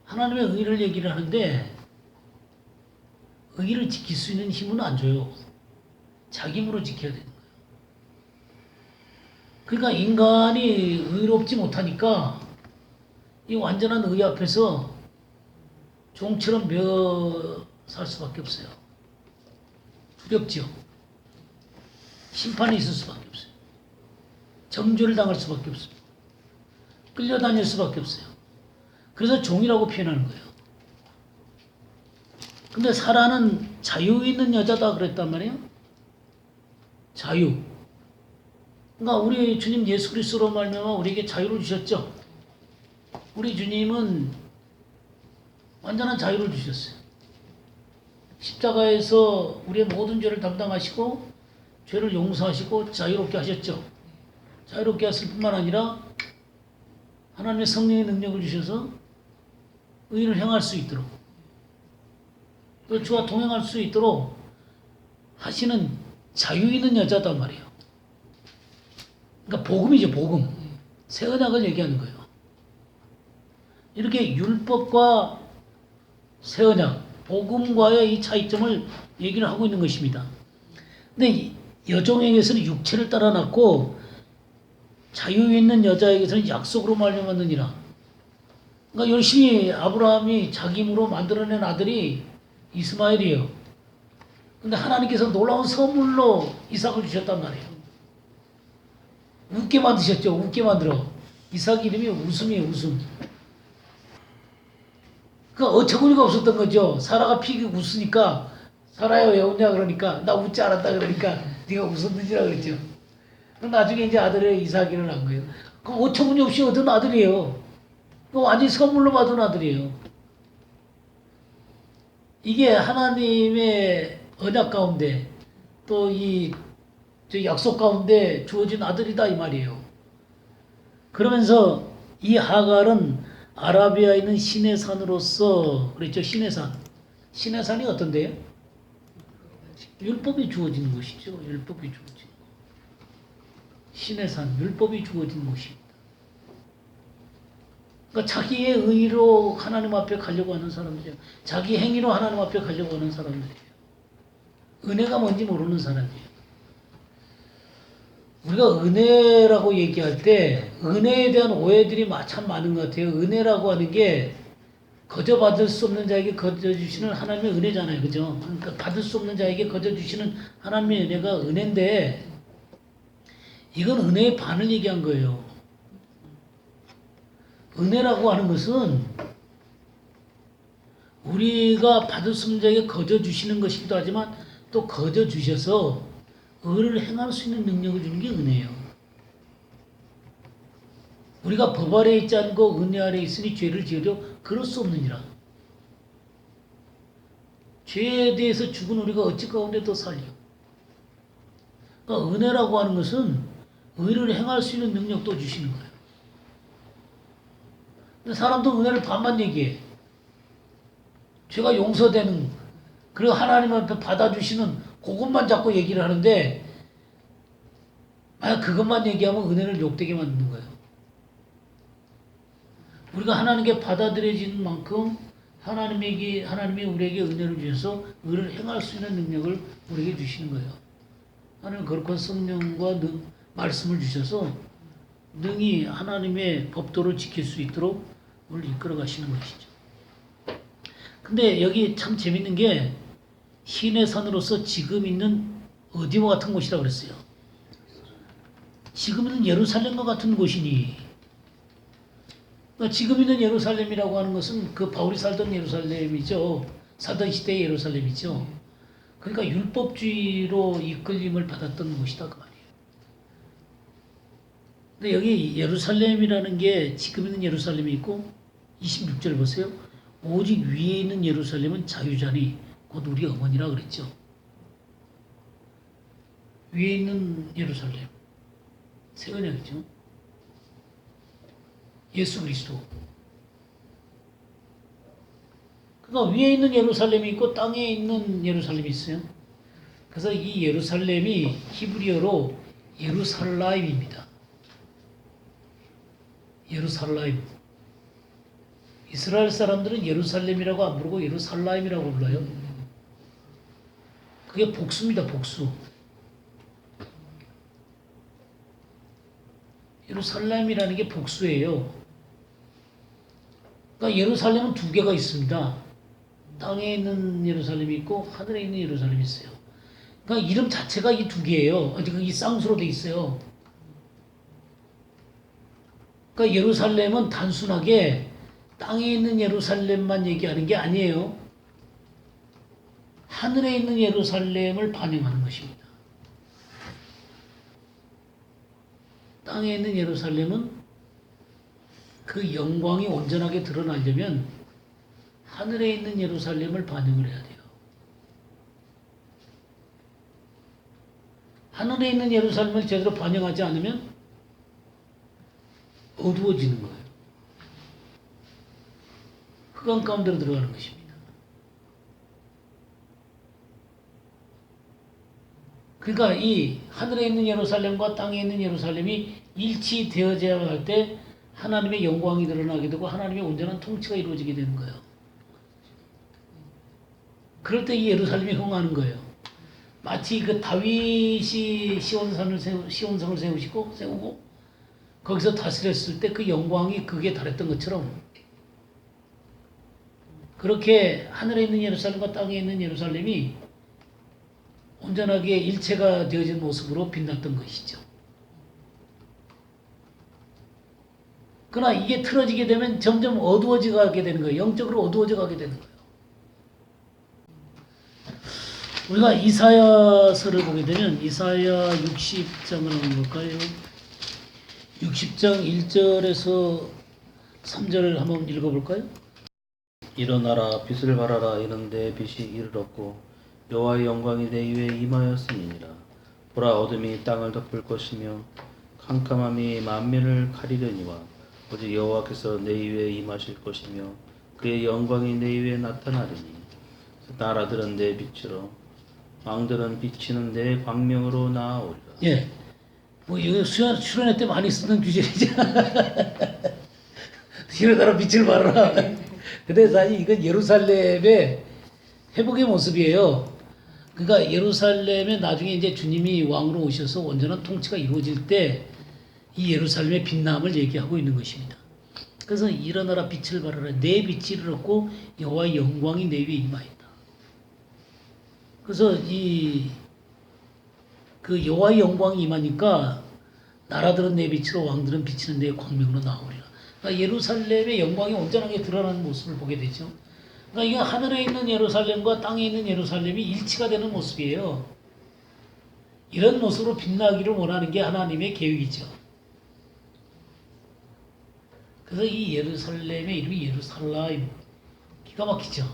하나님의 의를 얘기를 하는데 의를 지킬 수 있는 힘은 안 줘요. 자기 힘으로 지켜야 되는 거예요. 그러니까 인간이 의롭지 못하니까 이 완전한 의 앞에서 종처럼 살 수밖에 없어요. 두렵죠. 심판이 있을 수밖에 없어요. 정죄를 당할 수밖에 없어요. 끌려다닐 수밖에 없어요. 그래서 종이라고 표현하는 거예요. 근데 사라는 자유 있는 여자다 그랬단 말이에요. 자유. 그러니까 우리 주님 예수 그리스도로 말미암아 우리에게 자유를 주셨죠. 우리 주님은 완전한 자유를 주셨어요. 십자가에서 우리의 모든 죄를 담당하시고 죄를 용서하시고 자유롭게 하셨죠. 자유롭게 하실 뿐만 아니라 하나님의 성령의 능력을 주셔서 의를 행할 수 있도록 또 주와 동행할 수 있도록 하시는 자유 있는 여자단 말이에요. 그러니까 복음이죠, 복음. 새 언약을 얘기하는 거예요. 이렇게 율법과 새 언약, 복음과의 이 차이점을 얘기를 하고 있는 것입니다. 근데 여종에게서는 육체를 따라 낳고 자유 있는 여자에게서는 약속으로 말미암았느니라. 그러니까 열심히 아브라함이 자기 힘으로 만들어낸 아들이 이스마엘이에요. 근데 하나님께서 놀라운 선물로 이삭을 주셨단 말이에요. 웃게 만드셨죠. 웃게 만들어. 이삭 이름이 웃음이에요. 웃음. 그러니까 어처구니가 없었던 거죠. 사라가 피기 웃으니까 사라야 왜 웃냐 그러니까 나 웃지 않았다 그러니까 네가 웃었느니라 그랬죠. 나중에 이제 아들의 이삭이를 한 거예요. 그 어처구니 없이 얻은 아들이에요. 완전히 선물로 받은 아들이에요. 이게 하나님의 언약 가운데 또 이 약속 가운데 주어진 아들이다 이 말이에요. 그러면서 이 하갈은 아라비아에 있는 신의 산으로서 그랬죠. 신의 산. 신의 산이 어떤데요? 율법이 주어지는 것이죠. 율법이 주어지는 것. 신의 산, 율법이 주어진 곳입니다. 그러니까 자기의 의로 하나님 앞에 가려고 하는 사람들이에요. 자기 행위로 하나님 앞에 가려고 하는 사람들이에요. 은혜가 뭔지 모르는 사람이에요. 우리가 은혜라고 얘기할 때 은혜에 대한 오해들이 참 많은 것 같아요. 은혜라고 하는 게 거저 받을 수 없는 자에게 거저 주시는 하나님의 은혜잖아요. 그죠? 그러니까 받을 수 없는 자에게 거저 주시는 하나님의 은혜가 은혜인데 이건 은혜의 반을 얘기한 거예요. 은혜라고 하는 것은 우리가 받을 수 없는 자에게 거저 주시는 것이기도 하지만 또 거저 주셔서 의를 행할 수 있는 능력을 주는 게 은혜예요. 우리가 법 아래 있지 않고 은혜 아래 있으니 죄를 지으려 그럴 수 없느니라. 죄에 대해서 죽은 우리가 어찌 가운데 또 살려. 그러니까 은혜라고 하는 것은 의를 행할 수 있는 능력도 주시는 거예요. 근데 사람도 은혜를 반만 얘기해. 죄가 용서되는 그리고 하나님한테 받아주시는 그것만 자꾸 얘기를 하는데 만약 그것만 얘기하면 은혜를 욕되게 만드는 거예요. 우리가 하나님께 받아들여지는 만큼 하나님이 우리에게 은혜를 주셔서 의를 행할 수 있는 능력을 우리에게 주시는 거예요. 하나님 거룩한 성령과 말씀을 주셔서 능히 하나님의 법도를 지킬 수 있도록 우리를 이끌어 가시는 것이죠. 근데 여기 참 재밌는 게 신의 산으로서 지금 있는 어디와 같은 곳이라고 그랬어요? 지금 있는 예루살렘과 같은 곳이니. 그러니까 지금 있는 예루살렘이라고 하는 것은 그 바울이 살던 예루살렘이죠. 살던 시대의 예루살렘이죠. 그러니까 율법주의로 이끌림을 받았던 곳이다 그 말이에요. 근데 여기 예루살렘이라는 게 지금 있는 예루살렘이 있고 26절 보세요. 오직 위에 있는 예루살렘은 자유자니 곧 우리 어머니라 그랬죠. 위에 있는 예루살렘 새 언약이죠. 예수 그리스도. 그러니까 위에 있는 예루살렘이 있고 땅에 있는 예루살렘이 있어요. 그래서 이 예루살렘이 히브리어로 예루살라임입니다. 예루살라임. 이스라엘 사람들은 예루살렘이라고 안 부르고 예루살라임이라고 불러요. 그게 복수입니다. 복수. 예루살렘이라는 게 복수예요. 그러니까 예루살렘은 두 개가 있습니다. 땅에 있는 예루살렘이 있고 하늘에 있는 예루살렘이 있어요. 그러니까 이름 자체가 이 두 개예요. 이 쌍수로 돼 있어요. 그러니까 예루살렘은 단순하게 땅에 있는 예루살렘만 얘기하는 게 아니에요. 하늘에 있는 예루살렘을 반영하는 것입니다. 땅에 있는 예루살렘은 그 영광이 온전하게 드러나려면 하늘에 있는 예루살렘을 반영을 해야 돼요. 하늘에 있는 예루살렘을 제대로 반영하지 않으면 어두워지는 거예요. 흑암 가운데로 들어가는 것입니다. 그러니까 이 하늘에 있는 예루살렘과 땅에 있는 예루살렘이 일치되어져야 할 때 하나님의 영광이 드러나게 되고 하나님의 온전한 통치가 이루어지게 되는 거예요. 그럴 때 이 예루살렘이 흥하는 거예요. 마치 그 다윗이 시온성을 세우고 거기서 다스렸을 때 그 영광이 극에 달했던 것처럼 그렇게 하늘에 있는 예루살렘과 땅에 있는 예루살렘이 온전하게 일체가 되어진 모습으로 빛났던 것이죠. 그러나 이게 틀어지게 되면 점점 어두워져 가게 되는 거예요. 영적으로 어두워져 가게 되는 거예요. 우리가 이사야서를 보게 되면 이사야 60장을 한번 볼까요? 60장 1절에서 3절을 한번 읽어볼까요? 일어나라 빛을 발하라 이는 내 빛이 이르렀고 여호와의 영광이 내 위에 임하였음이니라. 보라 어둠이 땅을 덮을 것이며 캄캄함이 만민을 가리려니와 오직 여호와께서 내 위에 임하실 것이며 그의 영광이 내 위에 나타나리니 나라들은 내 빛으로 왕들은 비치는 내 광명으로 나아오리라. 예. 뭐 이거 수련회 때 많이 쓰던 규절이죠. 일어나라 빛을 발하라. 근데 사실 이건 예루살렘의 회복의 모습이에요. 그러니까 예루살렘에 나중에 이제 주님이 왕으로 오셔서 온전한 통치가 이루어질 때 이 예루살렘의 빛남을 얘기하고 있는 것입니다. 그래서 일어나라 빛을 발하라. 내 빛이 이르렀고 여호와의 영광이 내 위에 임하였다. 그래서 그 여호와의 영광이 임하니까 나라들은 내 빛으로 왕들은 비치는 내 광명으로 나오리라. 그러니까 예루살렘의 영광이 온전하게 드러나는 모습을 보게 되죠. 그러니까 이게 하늘에 있는 예루살렘과 땅에 있는 예루살렘이 일치가 되는 모습이에요. 이런 모습으로 빛나기를 원하는 게 하나님의 계획이죠. 그래서 이 예루살렘의 이름이 예루살라임. 기가 막히죠.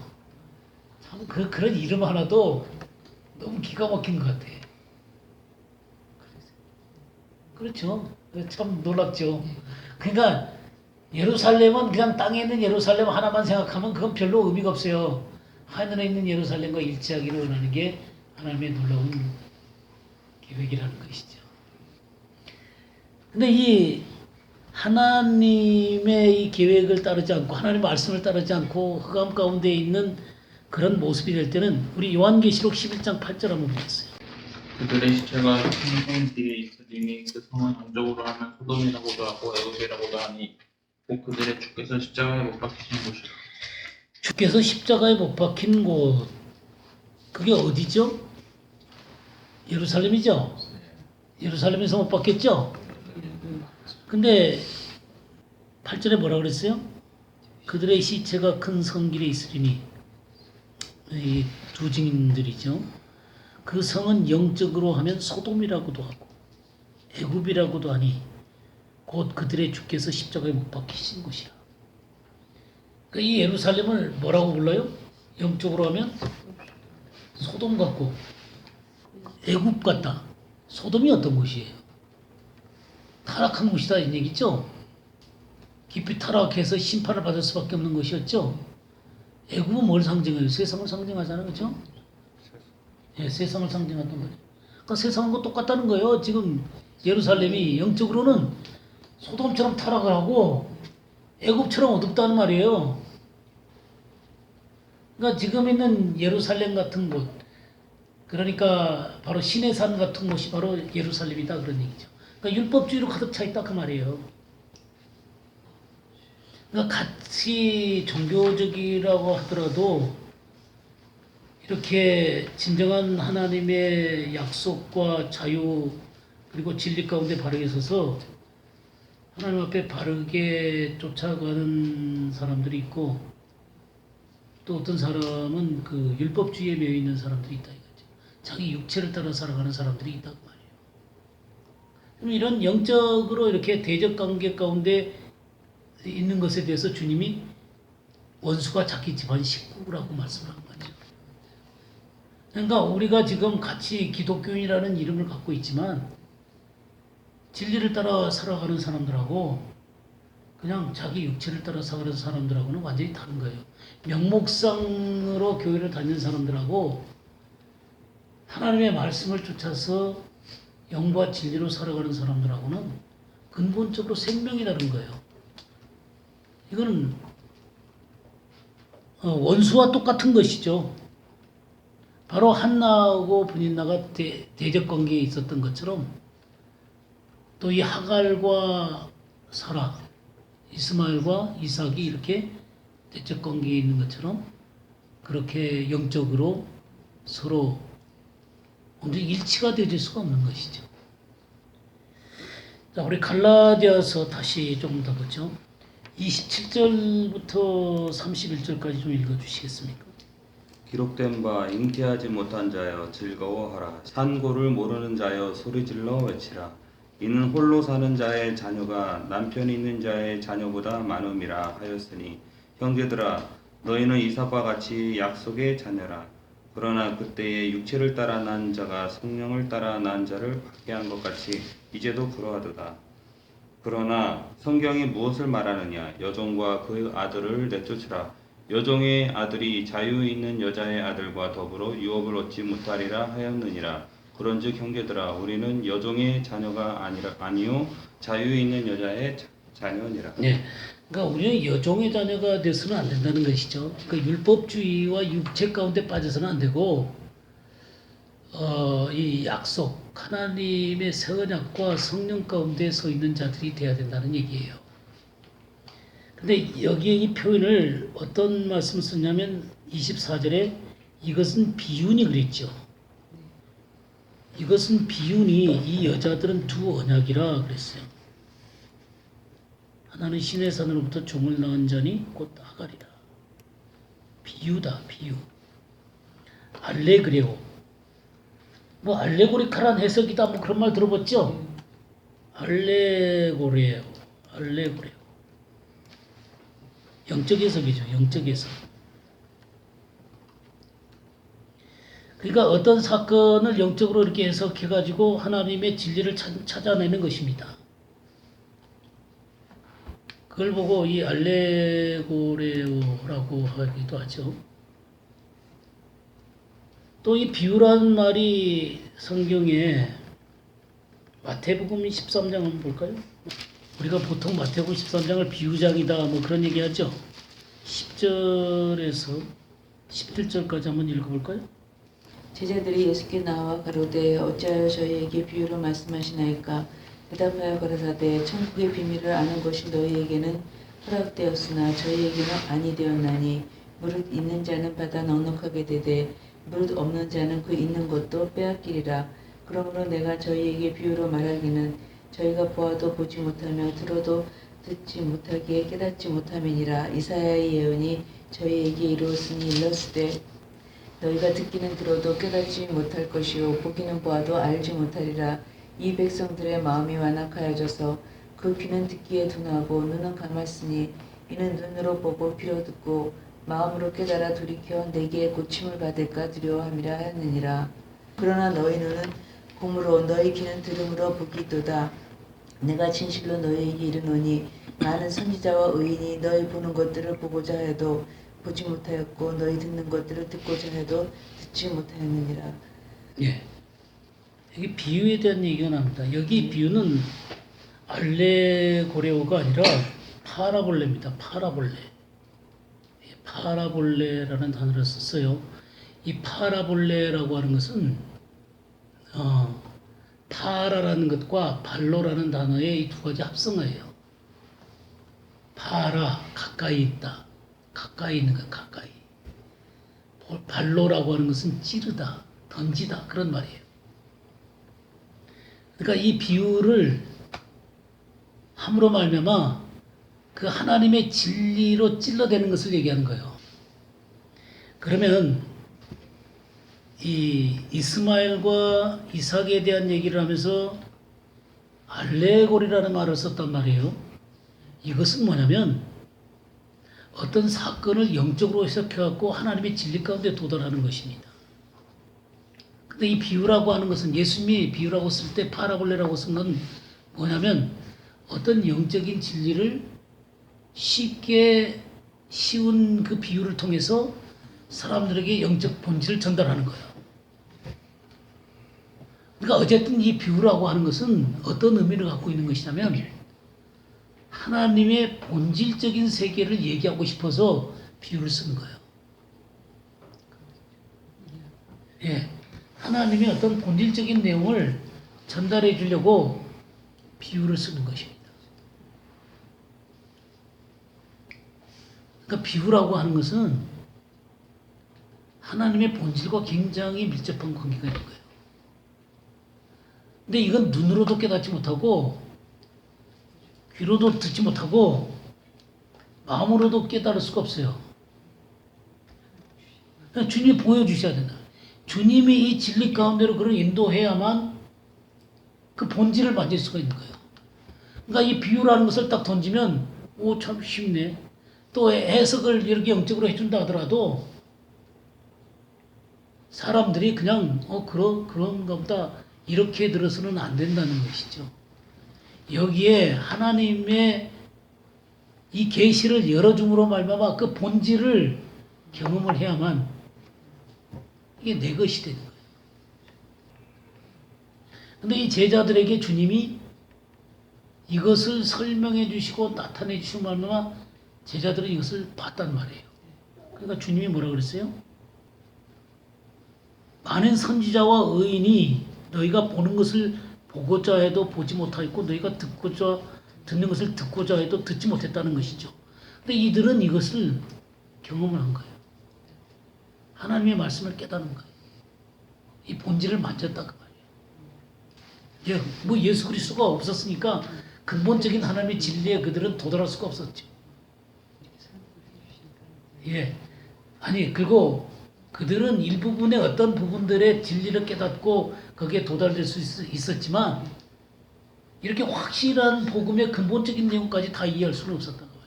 참 그런 이름 하나도 너무 기가 막힌 것 같아. 그렇죠. 참 놀랍죠. 그러니까 예루살렘은 그냥 땅에 있는 예루살렘 하나만 생각하면 그건 별로 의미가 없어요. 하늘에 있는 예루살렘과 일치하기를 원하는 게 하나님의 놀라운 계획이라는 것이죠. 근데 이 하나님의 이 계획을 따르지 않고 하나님의 말씀을 따르지 않고 흑암 가운데 있는 그런 모습이 될 때는 우리 요한계시록 11장 8절 한번 보겠어요. 그들의 시체가 성성 뒤에 있으리니 그 성은 영적으로 하면 소돔이라고도 하고 애굽이라고도 하니 곧 그들의 주께서 십자가에 못 박히신 곳이라. 주께서 십자가에 못 박힌 곳, 그게 어디죠? 예루살렘이죠. 예루살렘에서 못 받겠죠. 근데 8절에 뭐라 그랬어요? 그들의 시체가 큰 성길에 있으리니, 이 두 증인들이죠. 그 성은 영적으로 하면 소돔이라고도 하고 애굽이라고도 하니 곧 그들의 주께서 십자가에 못 박히신 곳이라. 그러니까 이 예루살렘을 뭐라고 불러요? 영적으로 하면 소돔 같고 애굽 같다. 소돔이 어떤 곳이에요? 타락한 곳이다 이 얘기죠. 깊이 타락해서 심판을 받을 수밖에 없는 것이었죠. 애굽은 뭘 상징해요? 세상을 상징하잖아요, 그렇죠? 예, 세상을 상징한단 말이에요. 그러니까 세상과 똑같다는 거예요. 지금 예루살렘이 영적으로는 소돔처럼 타락을 하고 애굽처럼 어둡다는 말이에요. 그러니까 지금 있는 예루살렘 같은 곳, 그러니까 바로 신의 산 같은 곳이 바로 예루살렘이다 그런 얘기죠. 그러니까 율법주의로 가득 차 있다 그 말이에요. 그러니까 같이 종교적이라고 하더라도 이렇게 진정한 하나님의 약속과 자유 그리고 진리 가운데 바르게 서서 하나님 앞에 바르게 쫓아가는 사람들이 있고 또 어떤 사람은 그 율법주의에 매여 있는 사람들이 있다 이거죠. 자기 육체를 따라 살아가는 사람들이 있다고 말이에요. 그럼 이런 영적으로 이렇게 대적 관계 가운데 있는 것에 대해서 주님이 원수가 자기 집안 식구라고 말씀하는 거죠. 그러니까 우리가 지금 같이 기독교인이라는 이름을 갖고 있지만 진리를 따라 살아가는 사람들하고 그냥 자기 육체를 따라 살아가는 사람들하고는 완전히 다른 거예요. 명목상으로 교회를 다니는 사람들하고 하나님의 말씀을 쫓아서 영과 진리로 살아가는 사람들하고는 근본적으로 생명이라는 거예요. 이거는 원수와 똑같은 것이죠. 바로 한나하고 브닌나가 대적 관계에 있었던 것처럼 또 이 하갈과 사라, 이스마엘과 이삭이 이렇게 대적 관계에 있는 것처럼 그렇게 영적으로 서로 완전히 일치가 되어질 수가 없는 것이죠. 자, 우리 갈라디아서 다시 조금 더 보죠. 27절부터 31절까지 좀 읽어주시겠습니까? 기록된 바 잉태하지 못한 자여 즐거워하라. 산고를 모르는 자여 소리질러 외치라. 이는 홀로 사는 자의 자녀가 남편이 있는 자의 자녀보다 많음이라 하였으니 형제들아 너희는 이삭과 같이 약속의 자녀라. 그러나 그때에 육체를 따라 난 자가 성령을 따라 난 자를 박해한 것 같이 이제도 그러하도다. 그러나 성경이 무엇을 말하느냐? 여종과 그 아들을 내쫓으라. 여종의 아들이 자유 있는 여자의 아들과 더불어 유업을 얻지 못하리라 하였느니라. 그런즉 형제들아 우리는 여종의 자녀가 아니요 자유 있는 여자의 자녀니라. 네, 그러니까 우리는 여종의 자녀가 돼서는 안 된다는 것이죠. 그 율법주의와 육체 가운데 빠져서는 안 되고 이 약속 하나님의 새 언약과 성령 가운데 서 있는 자들이 돼야 된다는 얘기예요. 근데 여기에 이 표현을 어떤 말씀을 썼냐면 24절에 이것은 비유니 그랬죠. 이것은 비유니 이 여자들은 두 언약이라 그랬어요. 하나는 신의 산으로부터 종을 낳은 자니 곧 하갈이라. 비유다, 비유. 알레그레오. 뭐 알레고리카란 해석이다 뭐 그런 말 들어봤죠? 알레고레오. 알레고레오. 영적 해석이죠. 영적 해석. 그러니까 어떤 사건을 영적으로 이렇게 해석해가지고 하나님의 진리를 찾아내는 것입니다. 그걸 보고 이 알레고레오라고 하기도 하죠. 또 이 비유라는 말이 성경에 마태복음 13장 한번 볼까요? 우리가 보통 마태복음 13장을 비유장이다 뭐 그런 얘기하죠. 10절에서 11절까지 한번 읽어볼까요? 제자들이 예수께 나와 가로되 어찌하여 저희에게 비유로 말씀하시나이까? 대답하여 가라사대 천국의 비밀을 아는 것이 너희에게는 허락되었으나 저희에게는 아니 되었나니 무릇 있는 자는 받아 넉넉하게 되되 무릇 없는 자는 그 있는 것도 빼앗기리라. 그러므로 내가 저희에게 비유로 말하기는 저희가 보아도 보지 못하며 들어도 듣지 못하기에 깨닫지 못함이니라. 이사야의 예언이 저희에게 이루었으니 일렀으되 너희가 듣기는 들어도 깨닫지 못할 것이요 보기는 보아도 알지 못하리라. 이 백성들의 마음이 완악하여져서 그 귀는 듣기에 둔하고 눈은 감았으니 이는 눈으로 보고 귀로 듣고 마음으로 깨달아 돌이켜 내게 고침을 받을까 두려워함이라 하였느니라. 그러나 너희 눈은 봄으로 너희 귀는 들음으로 보기도다. 내가 진실로 너희에게 이르노니 많은 선지자와 의인이 너희 보는 것들을 보고자 해도 보지 못하였고 너희 듣는 것들을 듣고자 해도 듣지 못하였느니라. 예. 여기 비유에 대한 얘기가 나옵니다. 여기 비유는 알레고레오가 아니라 파라볼레입니다. 파라볼레. 예, 파라볼레라는 단어를 썼어요. 이 파라볼레라고 하는 것은 파라라는 것과 발로라는 단어의 이 두 가지 합성어예요. 파라, 가까이 있다. 가까이 있는 것, 가까이. 발로라고 하는 것은 찌르다, 던지다, 그런 말이에요. 그러니까 이 비유를 함으로 말미암아 그 하나님의 진리로 찔러대는 것을 얘기하는 거예요. 그러면 이 이스마엘과 이삭에 대한 얘기를 하면서 알레고리라는 말을 썼단 말이에요. 이것은 뭐냐면 어떤 사건을 영적으로 해석해갖고 하나님의 진리 가운데 도달하는 것입니다. 근데 이 비유라고 하는 것은 예수님이 비유라고 쓸 때 파라볼레라고 쓴 건 뭐냐면 어떤 영적인 진리를 쉽게 쉬운 그 비유를 통해서 사람들에게 영적 본질을 전달하는 거예요. 그러니까 어쨌든 이 비유라고 하는 것은 어떤 의미를 갖고 있는 것이냐면 하나님의 본질적인 세계를 얘기하고 싶어서 비유를 쓰는 거예요. 예, 하나님의 어떤 본질적인 내용을 전달해 주려고 비유를 쓰는 것입니다. 그러니까 비유라고 하는 것은 하나님의 본질과 굉장히 밀접한 관계가 있는 거예요. 근데 이건 눈으로도 깨닫지 못하고 귀로도 듣지 못하고 마음으로도 깨달을 수가 없어요. 그냥 주님이 보여주셔야 된다. 주님이 이 진리 가운데로 그를 인도해야만 그 본질을 만질 수가 있는 거예요. 그러니까 이 비유라는 것을 딱 던지면 오, 참 쉽네. 또 해석을 이렇게 영적으로 해준다 하더라도 사람들이 그냥 그런가 보다 이렇게 들어서는 안 된다는 것이죠. 여기에 하나님의 이 계시를 열어줌으로 말미암아 그 본질을 경험을 해야만 이게 내 것이 되는 거예요. 근데 이 제자들에게 주님이 이것을 설명해 주시고 나타내 주시고 말미암아 제자들은 이것을 봤단 말이에요. 그러니까 주님이 뭐라 그랬어요? 많은 선지자와 의인이 너희가 보는 것을 보고자 해도 보지 못하였고 너희가 듣는 것을 듣고자 해도 듣지 못했다는 것이죠. 근데 이들은 이것을 경험을 한 거예요. 하나님의 말씀을 깨달은 거예요. 이 본질을 만졌다 그 말이에요. 예, 뭐 예수 그리스도가 없었으니까 근본적인 하나님의 진리에 그들은 도달할 수가 없었죠. 예, 아니 그리고 그들은 일부분의 어떤 부분들의 진리를 깨닫고 거기에 도달될 수 있었지만 이렇게 확실한 복음의 근본적인 내용까지 다 이해할 수는 없었단 말이에요.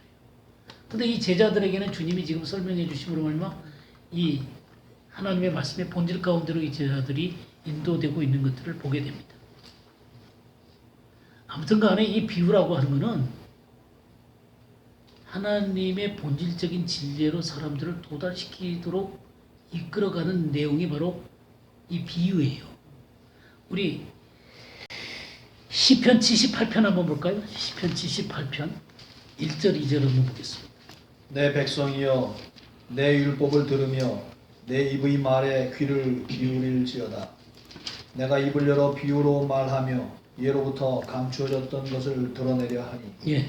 근데 이 제자들에게는 주님이 지금 설명해 주심으로 말미암아 이 하나님의 말씀의 본질 가운데로 이 제자들이 인도되고 있는 것들을 보게 됩니다. 아무튼 간에 이 비유라고 하는 것은 하나님의 본질적인 진리로 사람들을 도달시키도록 이끌어가는 내용이 바로 이 비유예요. 우리 시편 78편 한번 볼까요? 시편 78편 1절 2절 한번 보겠습니다. 내 백성이여 내 율법을 들으며 내 입의 말에 귀를 기울일지어다. 내가 입을 열어 비유로 말하며 예로부터 감추어졌던 것을 드러내려 하니. 예.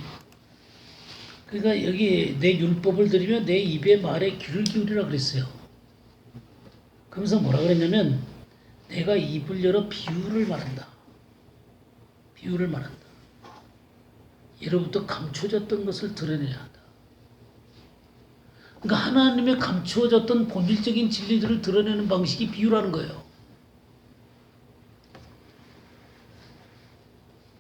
그러니까 여기 내 율법을 들으며 내 입의 말에 귀를 기울이라 그랬어요. 그러면서 뭐라 그랬냐면 내가 입을 열어 비유를 말한다. 비유를 말한다. 예로부터 감춰졌던 것을 드러내야 한다. 그러니까 하나님의 감추어졌던 본질적인 진리들을 드러내는 방식이 비유라는 거예요.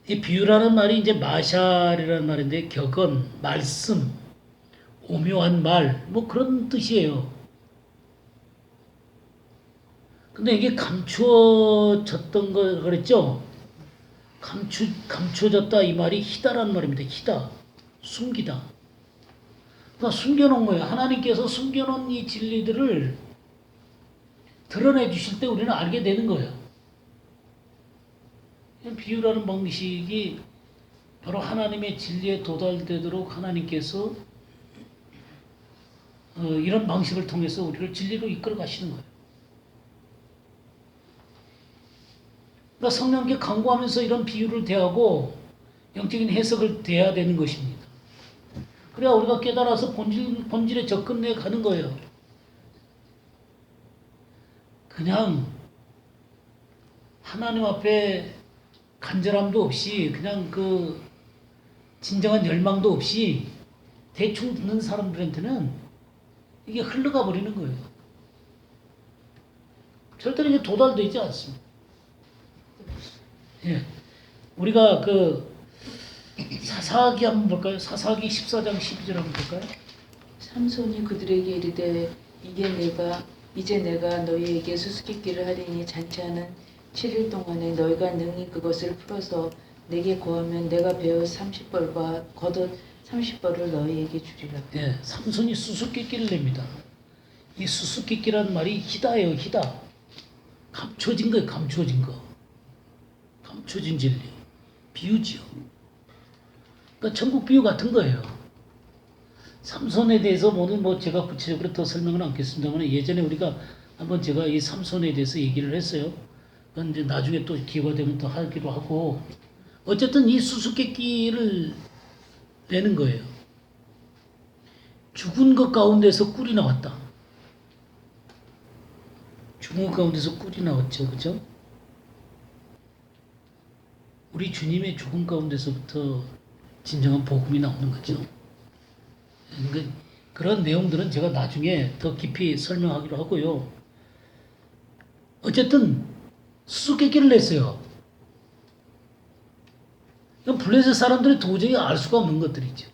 이 비유라는 말이 이제 마샬이라는 말인데 격언, 말씀, 오묘한 말, 뭐 그런 뜻이에요. 근데 이게 감추어졌던 거 그랬죠? 감추어졌다 이 말이 희다라는 말입니다. 희다, 숨기다. 그러니까 숨겨놓은 거예요. 하나님께서 숨겨놓은 이 진리들을 드러내 주실 때 우리는 알게 되는 거예요. 비유라는 방식이 바로 하나님의 진리에 도달되도록 하나님께서 이런 방식을 통해서 우리를 진리로 이끌어 가시는 거예요. 그러니까 성령께 간구하면서 이런 비유를 대하고 영적인 해석을 대해야 되는 것입니다. 그래야 우리가 깨달아서 본질에 접근해 가는 거예요. 그냥 하나님 앞에 간절함도 없이 그냥 그 진정한 열망도 없이 대충 듣는 사람들한테는 이게 흘러가 버리는 거예요. 절대로 이게 도달되지 않습니다. 예. 우리가 그 사사기 한번 볼까요? 사사기 14장 12절 한번 볼까요? 삼손이 그들에게 이르되 이제 내가 너희에게 수수께끼를 하리니 잔치하는 7일 동안에 너희가 능히 그것을 풀어서 내게 고하면 내가 베어 30벌과 겉옷 30벌을 너희에게 주리라. 예, 삼손이 수수께끼를 냅니다. 이 수수께끼라는 말이 희다예요, 희다. 감춰진 거예요, 감춰진 거. 감춰진 진리. 비유지요. 그러니까 천국 비유 같은 거예요. 삼손에 대해서 오늘 뭐 제가 구체적으로 더 설명은 않겠습니다만 예전에 우리가 한번 제가 이 삼손에 대해서 얘기를 했어요. 그건 이제 나중에 또 기회가 되면 또 하기로 하고 어쨌든 이 수수께끼를 내는 거예요. 죽은 것 가운데서 꿀이 나왔다. 죽은 것 가운데서 꿀이 나왔죠. 그죠? 우리 주님의 죽음 가운데서부터 진정한 복음이 나오는 거죠. 그러니까 그런 내용들은 제가 나중에 더 깊이 설명하기로 하고요. 어쨌든 수수께끼를 냈어요. 블레셋 사람들이 도저히 알 수가 없는 것들이죠.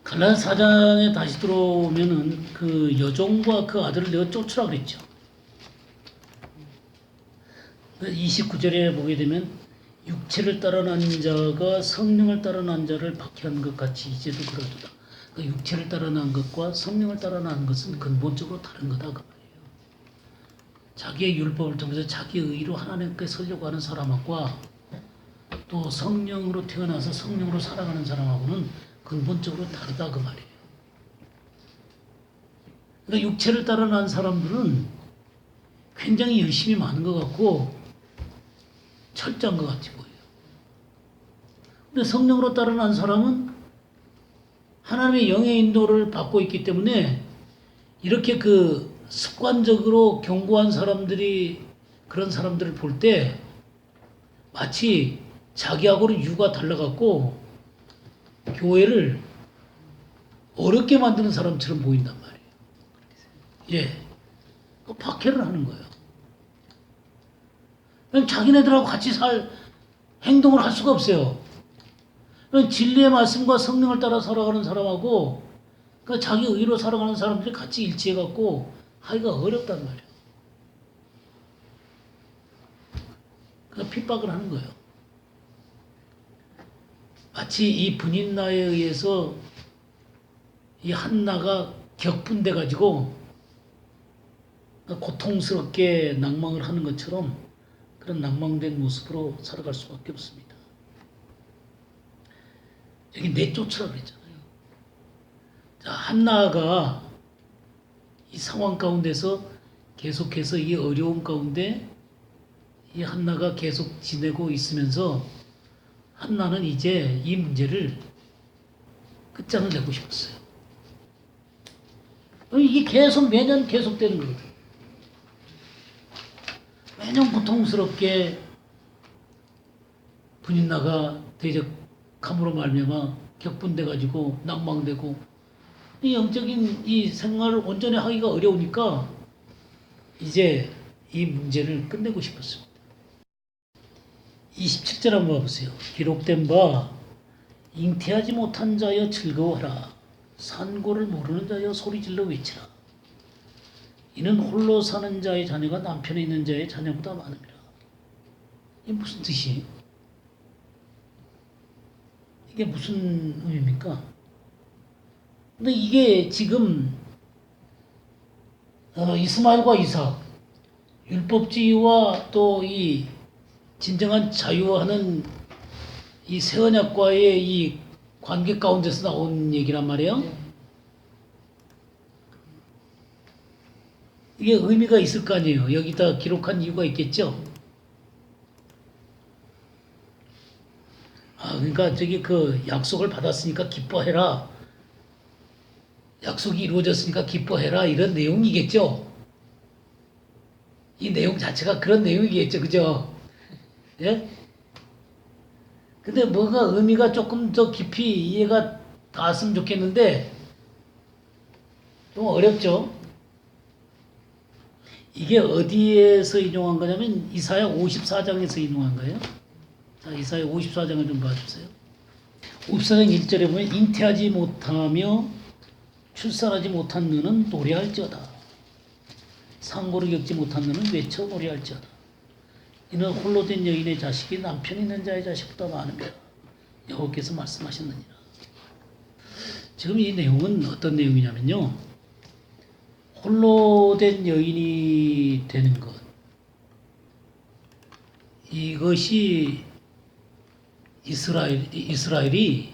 갈라디아 4장에 다시 들어오면은 그 여종과 그 아들을 내가 쫓으라 그랬죠. 29절에 보게 되면 육체를 따라 난 자가 성령을 따라 난 자를 박해한 것 같이 이제도 그러도다. 그 육체를 따라 난 것과 성령을 따라 난 것은 근본적으로 다른 거다 그 말이에요. 자기의 율법을 통해서 자기의 의로 하나님께 서려고 하는 사람과 또 성령으로 태어나서 성령으로 살아가는 사람하고는 근본적으로 다르다 그 말이에요. 그러니까 육체를 따라 난 사람들은 굉장히 열심히 많은 것 같고 철저한 것 같이 보여요. 근데 성령으로 따라 난 사람은 하나님의 영의 인도를 받고 있기 때문에 이렇게 그 습관적으로 견고한 사람들이 그런 사람들을 볼 때 마치 자기하고는 유가 달라갖고 교회를 어렵게 만드는 사람처럼 보인단 말이에요. 예. 그 박해를 하는 거예요. 그냥 자기네들하고 같이 행동을 할 수가 없어요. 그냥 진리의 말씀과 성령을 따라 살아가는 사람하고 그러니까 자기 의로 살아가는 사람들이 같이 일치해갖고 하기가 어렵단 말이에요. 그러니까 핍박을 하는 거예요. 마치 이 분인나에 의해서 이 한나가 격분돼가지고 고통스럽게 낭망을 하는 것처럼 그런 낭망된 모습으로 살아갈 수밖에 없습니다. 여기 내쫓으라 그랬잖아요. 자, 한나가 이 상황 가운데서 계속해서 이 어려움 가운데 이 한나가 계속 지내고 있으면서 한나는 이제 이 문제를 끝장을 내고 싶었어요. 이게 계속 매년 계속되는 거거든. 매년 고통스럽게 분인나가 대적함으로 말미암아 격분돼 가지고 낭망되고 이 영적인 이 생활을 온전히 하기가 어려우니까 이제 이 문제를 끝내고 싶었습니다. 27절 한번 봐보세요. 기록된 바 잉태하지 못한 자여 즐거워하라. 산고를 모르는 자여 소리질러 외치라. 이는 홀로 사는 자의 자녀가 남편에 있는 자의 자녀보다 많음이라. 이게 무슨 뜻이에요? 이게 무슨 의미입니까? 근데 이게 지금 이스마엘과 이삭, 율법주의와 또 이 진정한 자유하는 이 새 언약과의 이 관계 가운데서 나온 얘기란 말이에요. 이게 의미가 있을 거 아니에요. 여기다 기록한 이유가 있겠죠. 그러니까 저기 그 약속을 받았으니까 기뻐해라. 약속이 이루어졌으니까 기뻐해라. 이런 내용이겠죠. 이 내용 자체가 그런 내용이겠죠. 그죠? 예? 근데 뭐가 의미가 조금 더 깊이 이해가 닿았으면 좋겠는데 좀 어렵죠. 이게 어디에서 인용한 거냐면 이사야 54장에서 인용한 거예요. 자, 이사야 54장을 좀 봐주세요. 54장 1절에 보면 잉태하지 못하며 출산하지 못한 너는 노래할지어다. 상고를 겪지 못한 너는 외쳐 노래할지어다. 이는 홀로 된 여인의 자식이 남편 있는 자의 자식보다 많으며 여호와께서 말씀하셨느니라. 지금 이 내용은 어떤 내용이냐면요. 홀로 된 여인이 되는 것. 이것이 이스라엘이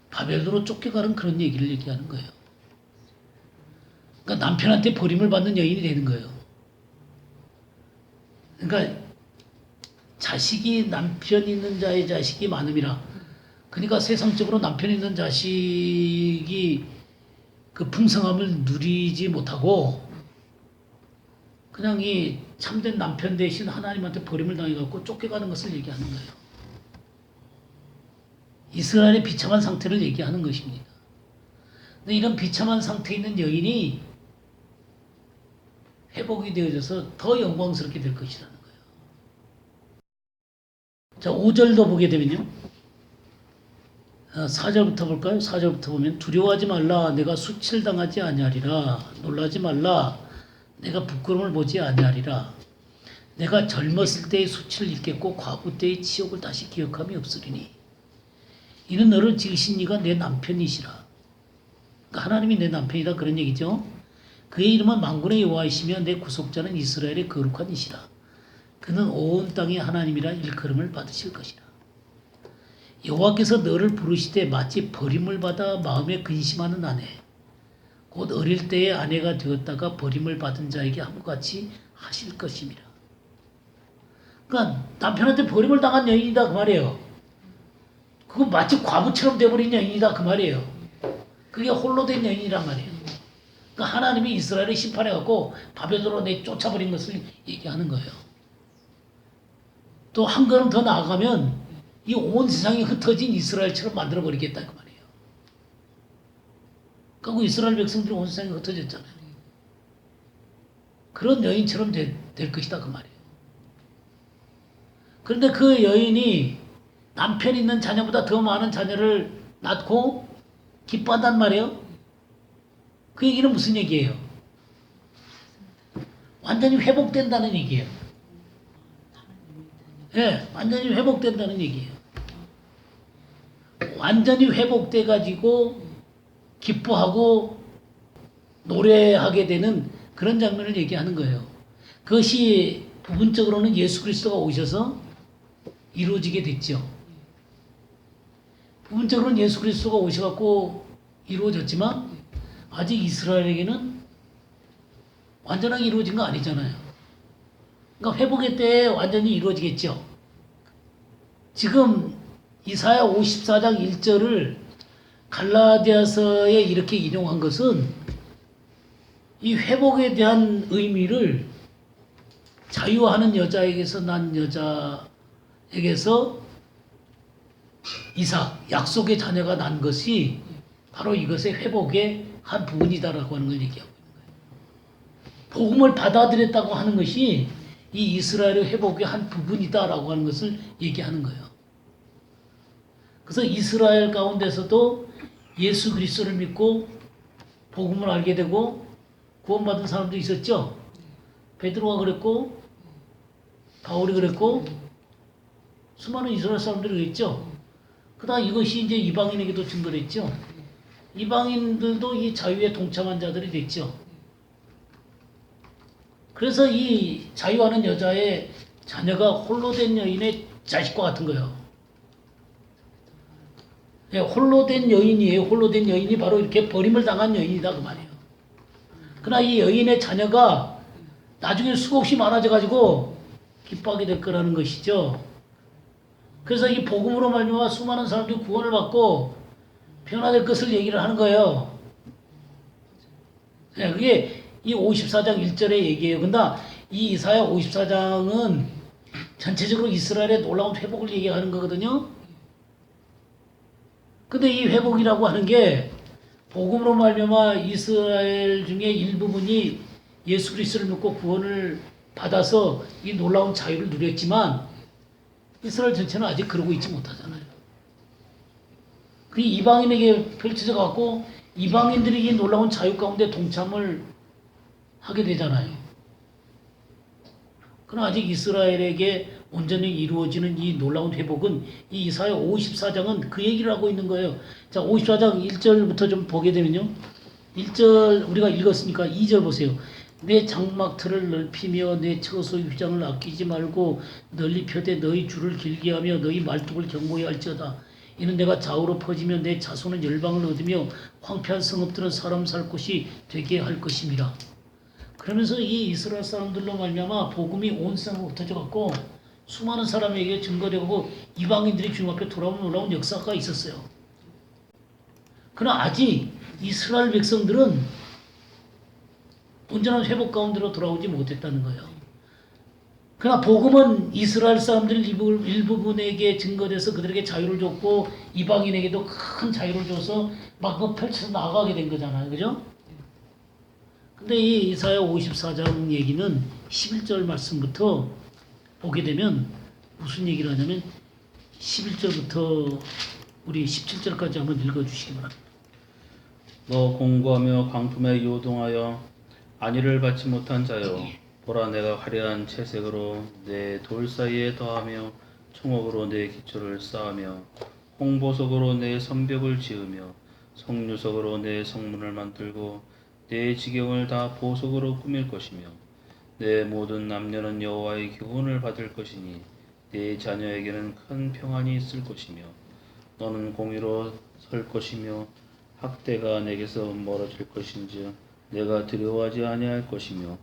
바벨론으로 쫓겨가는 그런 얘기를 얘기하는 거예요. 그러니까 남편한테 버림을 받는 여인이 되는 거예요. 그러니까 자식이 남편 있는 자의 자식이 많음이라. 그러니까 세상적으로 남편 있는 자식이 그 풍성함을 누리지 못하고 그냥 이 참된 남편 대신 하나님한테 버림을 당해갖고 쫓겨가는 것을 얘기하는 거예요. 이스라엘의 비참한 상태를 얘기하는 것입니다. 근데 이런 비참한 상태에 있는 여인이 회복이 되어져서 더 영광스럽게 될 것이라는 거예요. 자, 5절도 보게 되면요. 4절부터 볼까요? 4절부터 보면 두려워하지 말라. 내가 수치당하지 아니하리라. 놀라지 말라. 내가 부끄러움을 보지 아니하리라. 내가 젊었을 때의 수치를 잊겠고 과부 때의 치욕을 다시 기억함이 없으리니 이는 너를 지으신 이가 내 남편이시라. 그러니까 하나님이 내 남편이다 그런 얘기죠. 그의 이름은 만군의 여호와이시며 내 구속자는 이스라엘의 거룩한 이시라. 그는 온 땅의 하나님이라 일컬음을 받으실 것이라. 여호와께서 너를 부르시되 마치 버림을 받아 마음에 근심하는 아내 곧 어릴 때의 아내가 되었다가 버림을 받은 자에게 함과 같이 하실 것임이라. 그러니까 남편한테 버림을 당한 여인이다 그 말이에요. 그거 마치 과부처럼 돼버린 여인이다 그 말이에요. 그게 홀로 된 여인이란 말이에요. 그러니까 하나님이 이스라엘을 심판해갖고 바벨론으로 내쫓아버린 것을 얘기하는 거예요. 또 한 걸음 더 나아가면 이 온 세상이 흩어진 이스라엘처럼 만들어버리겠다 그 말이에요. 그리고 이스라엘 백성들이 온 세상에 흩어졌잖아요. 그런 여인처럼 될 것이다 그 말이에요. 그런데 그 여인이 남편 있는 자녀보다 더 많은 자녀를 낳고 기뻐한단 말이에요. 그 얘기는 무슨 얘기예요? 완전히 회복된다는 얘기예요. 예, 완전히 회복된다는 얘기예요. 완전히 회복돼 가지고 기뻐하고 노래하게 되는 그런 장면을 얘기하는 거예요. 그것이 부분적으로는 예수 그리스도가 오셔서 이루어지게 됐죠. 부분적으로는 예수 그리스도가 오셔갖고 이루어졌지만 아직 이스라엘에게는 완전하게 이루어진 거 아니잖아요. 그러니까 회복의 때에 완전히 이루어지겠죠. 지금 이사야 54장 1절을 갈라디아서에 이렇게 인용한 것은 이 회복에 대한 의미를 자유하는 여자에게서 난 여자에게서 이삭, 약속의 자녀가 난 것이 바로 이것의 회복의 한 부분이다라고 하는 걸 얘기하고 있는 거예요. 복음을 받아들였다고 하는 것이 이 이스라엘의 회복의 한 부분이다라고 하는 것을 얘기하는 거예요. 그래서 이스라엘 가운데서도 예수 그리스도를 믿고 복음을 알게 되고 구원받은 사람도 있었죠. 베드로가 그랬고 바울이 그랬고 수많은 이스라엘 사람들이 그랬죠. 그다음 이것이 이제 이방인에게도 증거를 했죠. 이방인들도 이 자유에 동참한 자들이 됐죠. 그래서 이 자유하는 여자의 자녀가 홀로 된 여인의 자식과 같은 거예요. 예, 홀로 된 여인이에요. 홀로 된 여인이 바로 이렇게 버림을 당한 여인이다 그 말이에요. 그러나 이 여인의 자녀가 나중에 수없이 많아져 가지고 기뻐하게 될 거라는 것이죠. 그래서 이 복음으로 말미암아 수많은 사람들이 구원을 받고 변화될 것을 얘기를 하는 거예요. 예, 그게 이 54장 1절의 얘기예요. 근데 이 이사야 54장은 전체적으로 이스라엘의 놀라운 회복을 얘기하는 거거든요. 근데 이 회복이라고 하는 게 복음으로 말미암아 이스라엘 중에 일부분이 예수 그리스도를 믿고 구원을 받아서 이 놀라운 자유를 누렸지만 이스라엘 전체는 아직 그러고 있지 못하잖아요. 그 이방인에게 펼쳐져 갖고 이방인들이 이 놀라운 자유 가운데 동참을 하게 되잖아요. 그러나 아직 이스라엘에게 온전히 이루어지는 이 놀라운 회복은 이 이사야 54장은 그 얘기를 하고 있는 거예요. 자, 54장 1절부터 좀 보게 되면요. 1절 우리가 읽었으니까 2절 보세요. 내 장막틀을 넓히며 내 처소의 휘장을 아끼지 말고 널리 펴되 너희 줄을 길게 하며 너희 말뚝을 견고히 할지어다. 이는 내가 좌우로 퍼지며 내 자손은 열방을 얻으며 황폐한 성읍들은 사람 살 곳이 되게 할 것임이라. 그러면서 이 이스라엘 사람들로 말미암아 복음이 온 세상으로 흩어져 갖고 수많은 사람에게 증거되고 이방인들이 주님 앞에 돌아오는 놀라운 역사가 있었어요. 그러나 아직 이스라엘 백성들은 온전한 회복 가운데로 돌아오지 못했다는 거예요. 그러나 복음은 이스라엘 사람들 일부분에게 증거돼서 그들에게 자유를 줬고 이방인에게도 큰 자유를 줘서 막 펼쳐서 나아가게 된 거잖아요. 그죠? 근데 이 이사야 54장 얘기는 11절 말씀부터 보게 되면 무슨 얘기를 하냐면 11절부터 우리 17절까지 한번 읽어주시기 바랍니다. 너 공고하며 광품에 요동하여 안위를 받지 못한 자여, 보라 내가 화려한 채색으로 내 돌 사이에 더하며 청옥으로 내 기초를 쌓으며 홍보석으로 내 성벽을 지으며 성류석으로 내 성문을 만들고 내 지경을 다 보석으로 꾸밀 것이며 내 모든 남녀는 여호와의 교훈을 받을 것이니 내 자녀에게는 큰 평안이 있을 것이며 너는 공의로 설 것이며 학대가 내게서 멀어질 것인즉 내가 두려워하지 아니할 것이며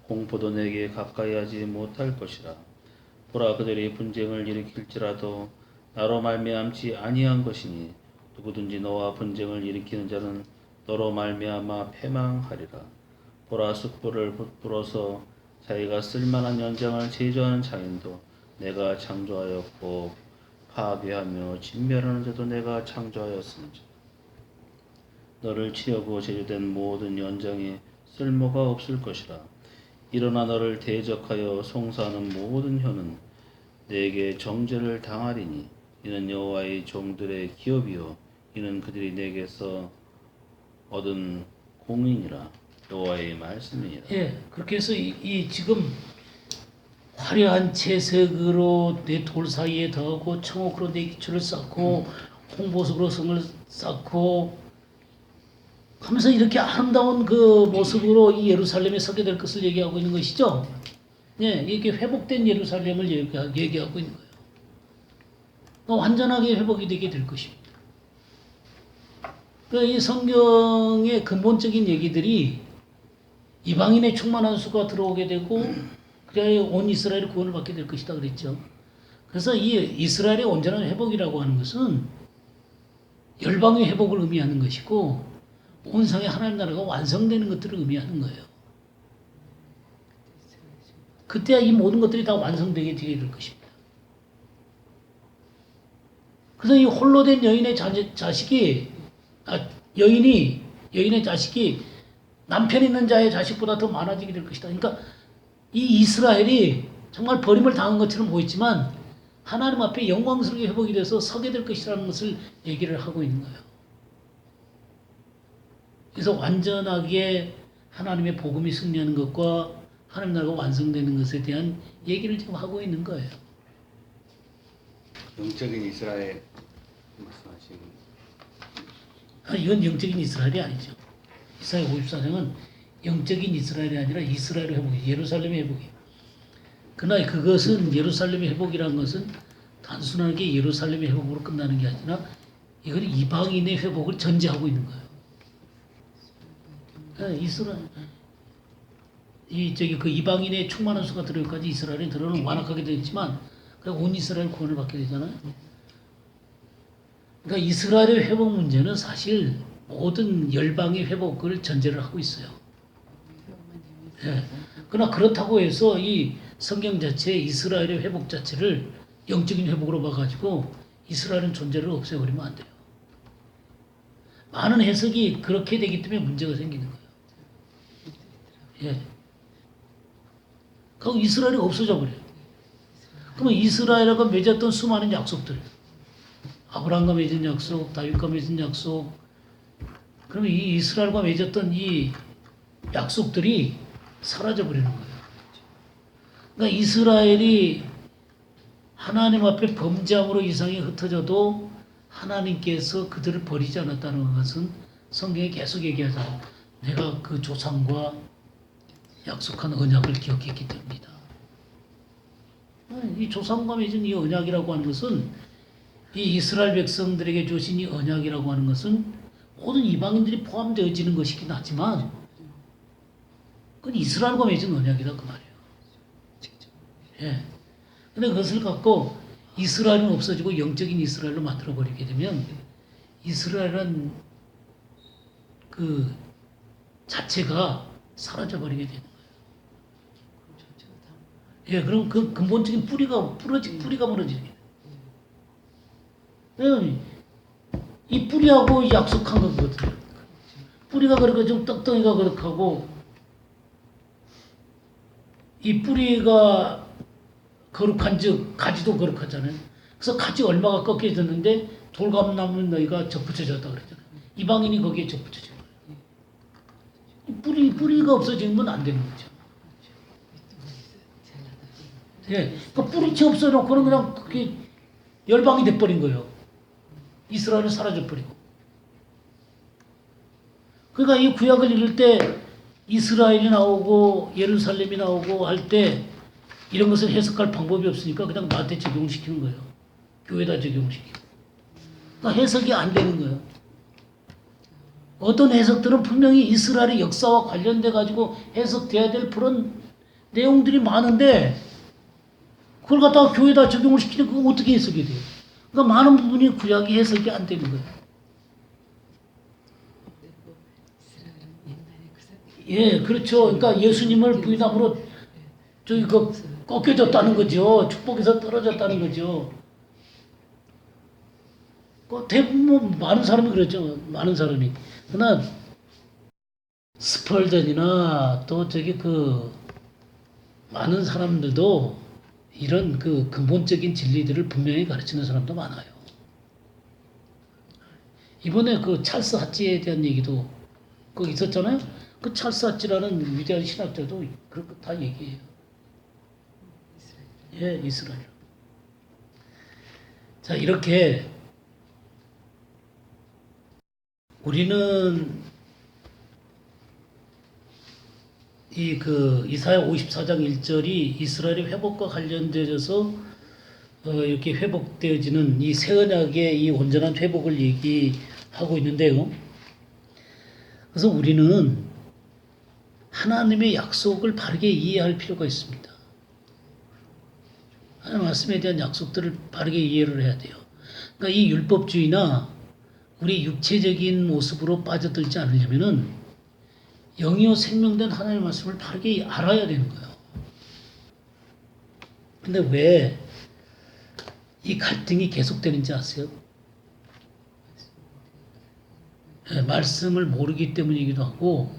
공포도 내게 가까이 하지 못할 것이라. 보라 그들이 분쟁을 일으킬지라도 나로 말미암지 아니한 것이니 누구든지 너와 분쟁을 일으키는 자는 너로 말미암아 패망하리라. 보라 숯불을 불어서 자기가 쓸만한 연장을 제조하는 장인도 내가 창조하였고 파괴하며 진멸하는 자도 내가 창조하였은즉 너를 치려고 제조된 모든 연장에 쓸모가 없을 것이라. 일어나 너를 대적하여 송사하는 모든 혀는 내게 정죄를 당하리니 이는 여호와의 종들의 기업이요 이는 그들이 내게서 얻은 공인이라. 여호와의 말씀이니라. 예, 그렇게 해서 이 지금 화려한 채색으로 내 돌 사이에 더하고 청옥으로 내 기초를 쌓고 홍보석으로 성을 쌓고 하면서 이렇게 아름다운 그 모습으로 이 예루살렘에 서게 될 것을 얘기하고 있는 것이죠. 예, 이게 회복된 예루살렘을 얘기하고 있는 거예요. 완전하게 회복이 되게 될 것입니다. 이 성경의 근본적인 얘기들이 이방인의 충만한 수가 들어오게 되고 그래야 온 이스라엘이 구원을 받게 될 것이다 그랬죠. 그래서 이 이스라엘의 온전한 회복이라고 하는 것은 열방의 회복을 의미하는 것이고 온 상의 하나님 나라가 완성되는 것들을 의미하는 거예요. 그때야 이 모든 것들이 다 완성되게 될 것입니다. 그래서 이 홀로 된 여인의 여인의 자식이 남편 있는 자의 자식보다 더 많아지게 될 것이다. 그러니까 이 이스라엘이 정말 버림을 당한 것처럼 보이지만 하나님 앞에 영광스럽게 회복이 돼서 서게 될 것이라는 것을 얘기를 하고 있는 거예요. 그래서 완전하게 하나님의 복음이 승리하는 것과 하나님 나라가 완성되는 것에 대한 얘기를 지금 하고 있는 거예요. 영적인 이스라엘 말씀하시는 이건 영적인 이스라엘이 아니죠. 이사야 54장은 영적인 이스라엘이 아니라 이스라엘의 회복이에요. 예루살렘의 회복이에요. 그러나 그것은 예루살렘의 회복이라는 것은 단순하게 예루살렘의 회복으로 끝나는 게 아니라 이건 이방인의 회복을 전제하고 있는 거예요. 이스라엘 그 이방인의 충만한 수가 들어올까지 이스라엘이 들어는 완악하게 되었지만 온 이스라엘 구원을 받게 되잖아요. 그러니까 이스라엘의 회복 문제는 사실 모든 열방의 회복을 전제를 하고 있어요. 예. 그러나 그렇다고 해서 이 성경 자체에 이스라엘의 회복 자체를 영적인 회복으로 봐가지고 이스라엘은 존재를 없애버리면 안 돼요. 많은 해석이 그렇게 되기 때문에 문제가 생기는 거예요. 예. 그럼 이스라엘이 없어져 버려요. 그러면 이스라엘과 맺었던 수많은 약속들, 아브라함과 맺은 약속, 다윗과 맺은 약속, 그러면 이 이스라엘과 맺었던 이 약속들이 사라져 버리는 거예요. 그러니까 이스라엘이 하나님 앞에 범죄함으로 이상이 흩어져도 하나님께서 그들을 버리지 않았다는 것은 성경에 계속 얘기하잖아요. 내가 그 조상과 약속한 언약을 기억했기 때문이다. 이 조상과 맺은 이 언약이라고 하는 것은 이 이스라엘 백성들에게 주신 이 언약이라고 하는 것은 모든 이방인들이 포함되어지는 것이긴 하지만 그건 이스라엘과 맺은 언약이다 그 말이에요. 예. 근데 그것을 갖고 이스라엘은 없어지고 영적인 이스라엘로 만들어버리게 되면 이스라엘은 그 자체가 사라져버리게 되는 거예요. 예, 그럼 그 근본적인 뿌리가 무너지게 돼요. 이 뿌리하고 약속한 거거든요. 뿌리가 그렇고 좀 떡덩이가 그렇고 이 뿌리가 거룩한즉 가지도 거룩하잖아요. 그래서 가지 얼마가 꺾여졌는데 돌감나무 너희가 접붙여졌다 그랬잖아요. 이방인이 거기에 접붙여진 거예요. 뿌리가 없어지면 안 되는 거죠. 예, 그 뿌리채 없어놓고는 그냥 그게 열방이 돼버린 거예요. 이스라엘은 사라져버리고. 그러니까 이 구약을 읽을 때 이스라엘이 나오고 예루살렘이 나오고 할 때 이런 것을 해석할 방법이 없으니까 그냥 나한테 적용시키는 거예요. 교회에다 적용시키고. 그러니까 해석이 안 되는 거예요. 어떤 해석들은 분명히 이스라엘의 역사와 관련돼 가지고 해석돼야 될 그런 내용들이 많은데 그걸 갖다가 교회에다 적용을 시키면 그거 어떻게 해석이 돼요? 그러니까 많은 부분이 구약이 해석이 안 되는 거예요. 예, 그렇죠. 그러니까 예수님을 부인함으로 저기 꺾여졌다는 거죠. 축복에서 떨어졌다는 거죠. 대부분 많은 사람이 그렇죠. 많은 사람이. 그러나 스펄전이나 또 저기 많은 사람들도 이런 근본적인 진리들을 분명히 가르치는 사람도 많아요. 이번에 찰스 하찌에 대한 얘기도 있었잖아요. 그 찰스 하찌라는 위대한 신학자도 그렇게 다 얘기해요. 예, 이스라엘. 자, 이렇게 우리는 이사야 54장 1절이 이스라엘의 회복과 관련되어서 이렇게 회복되어지는 이 새 언약의 이 온전한 회복을 얘기하고 있는데요. 그래서 우리는 하나님의 약속을 바르게 이해할 필요가 있습니다. 하나님 말씀에 대한 약속들을 바르게 이해를 해야 돼요. 그러니까 이 율법주의나 우리 육체적인 모습으로 빠져들지 않으려면은 영이요 생명된 하나님의 말씀을 바르게 알아야 되는 거예요. 근데 왜 이 갈등이 계속되는지 아세요? 네, 말씀을 모르기 때문이기도 하고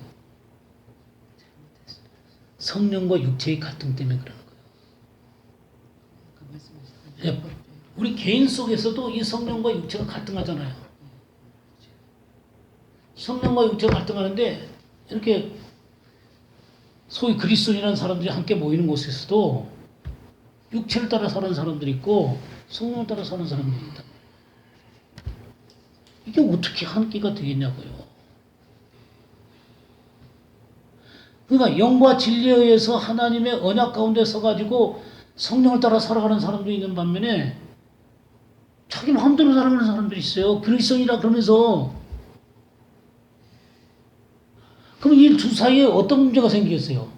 성령과 육체의 갈등 때문에 그러는 거예요. 네, 우리 개인 속에서도 이 성령과 육체가 갈등하잖아요. 성령과 육체가 갈등하는데 이렇게 소위 그리스도인이라는 사람들이 함께 모이는 곳에서도 육체를 따라 사는 사람들이 있고 성령을 따라 사는 사람들이 있다. 이게 어떻게 한 끼가 되겠냐고요. 그러니까 영과 진리에 의해서 하나님의 언약 가운데 서가지고 성령을 따라 살아가는 사람도 있는 반면에 자기 마음대로 살아가는 사람들이 있어요. 그리스도인이라 그러면서. 그럼 이 두 사이에 어떤 문제가 생기겠어요?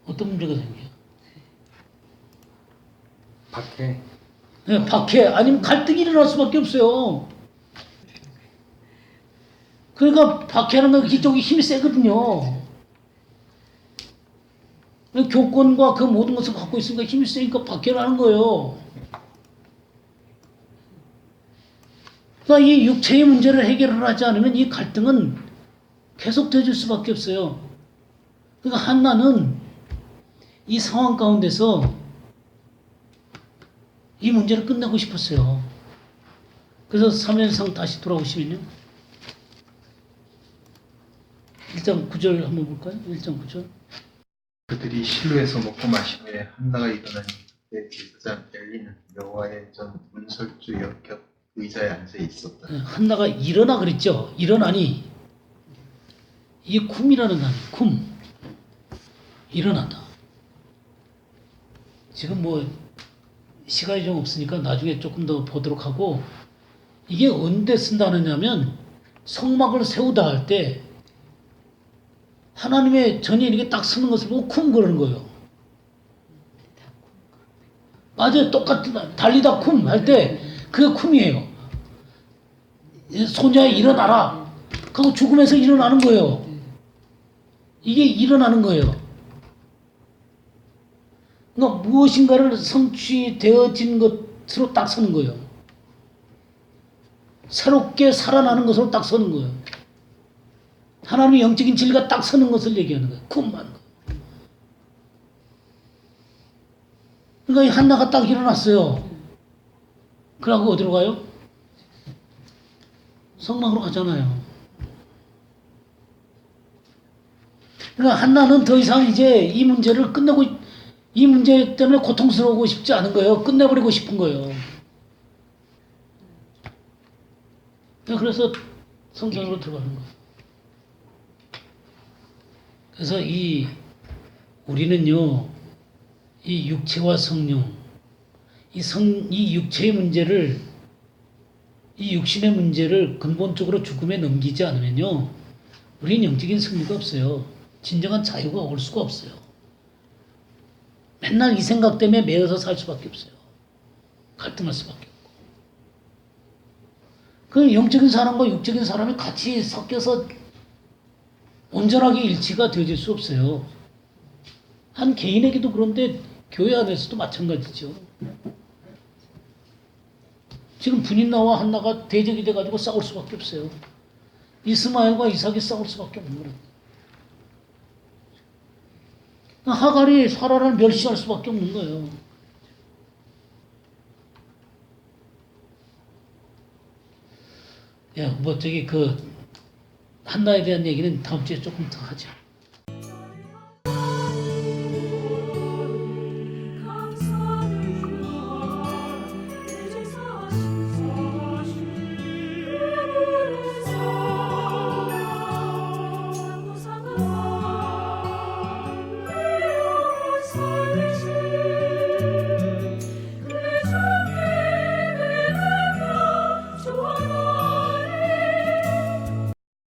어떤 문제가 생겨요? 박해. 네, 박해 아니면 갈등이 일어날 수밖에 없어요. 그러니까 박해하는 건 이쪽이 힘이 세거든요. 교권과 그 모든 것을 갖고 있으니까 힘이 세니까 박해를 하는 거예요. 그러니까 이 육체의 문제를 해결을 하지 않으면 이 갈등은 계속되어질 수밖에 없어요. 그러니까 한나는 이 상황 가운데서 이 문제를 끝내고 싶었어요. 그래서 사무엘상 다시 돌아오시면요. 1장 9절 한번 볼까요? 1장 9절. 그들이 실로에서 먹고 마신 후에 한나가 일어나니 그때 제사장 엘리는 여호와의 전 문설주 옆 의자에 앉아 있었다. 한나가 일어나 그랬죠. 일어나니 이 쿰이라는 단어, 쿰. 일어난다. 지금 뭐 시간이 좀 없으니까 나중에 조금 더 보도록 하고 이게 언제 쓴다느냐면 성막을 세우다 할 때 하나님의 전이 이렇게 딱 서는 것을 보고 쿰 그러는 거예요. 맞아요. 똑같은 달리다 쿰 할 때 그게 쿰이에요. 소녀야 일어나라. 그리고 죽음에서 일어나는 거예요. 이게 일어나는 거예요. 그러니까 무엇인가를 성취되어진 것으로 딱 서는 거예요. 새롭게 살아나는 것으로 딱 서는 거예요. 하나님의 영적인 진리가 딱 서는 것을 얘기하는 거예요. 쿰하는 거예요. 그러니까 이 한나가 딱 일어났어요. 그러고 어디로 가요? 성막으로 가잖아요. 그러니까 한나는 더 이상 이제 이 문제를 끝내고 이 문제 때문에 고통스러우고 싶지 않은 거예요. 끝내버리고 싶은 거예요. 그래서 성전으로 들어가는 거예요. 그래서 우리는요, 이 육체와 성령, 이 육체의 문제를, 이 육신의 문제를 근본적으로 죽음에 넘기지 않으면요, 우리는 영적인 승리가 없어요. 진정한 자유가 올 수가 없어요. 맨날 이 생각 때문에 매여서 살 수밖에 없어요. 갈등할 수밖에 없고. 그 영적인 사람과 육적인 사람이 같이 섞여서 온전하게 일치가 되어질 수 없어요. 한 개인에게도 그런데 교회 안에서도 마찬가지죠. 지금 분인나와 한나가 대적이 돼가지고 싸울 수밖에 없어요. 이스마엘과 이삭이 싸울 수밖에 없는 거예요. 하갈이 사라를 멸시할 수밖에 없는 거예요. 야, 뭐 저기 한나에 대한 얘기는 다음 주에 조금 더 하죠.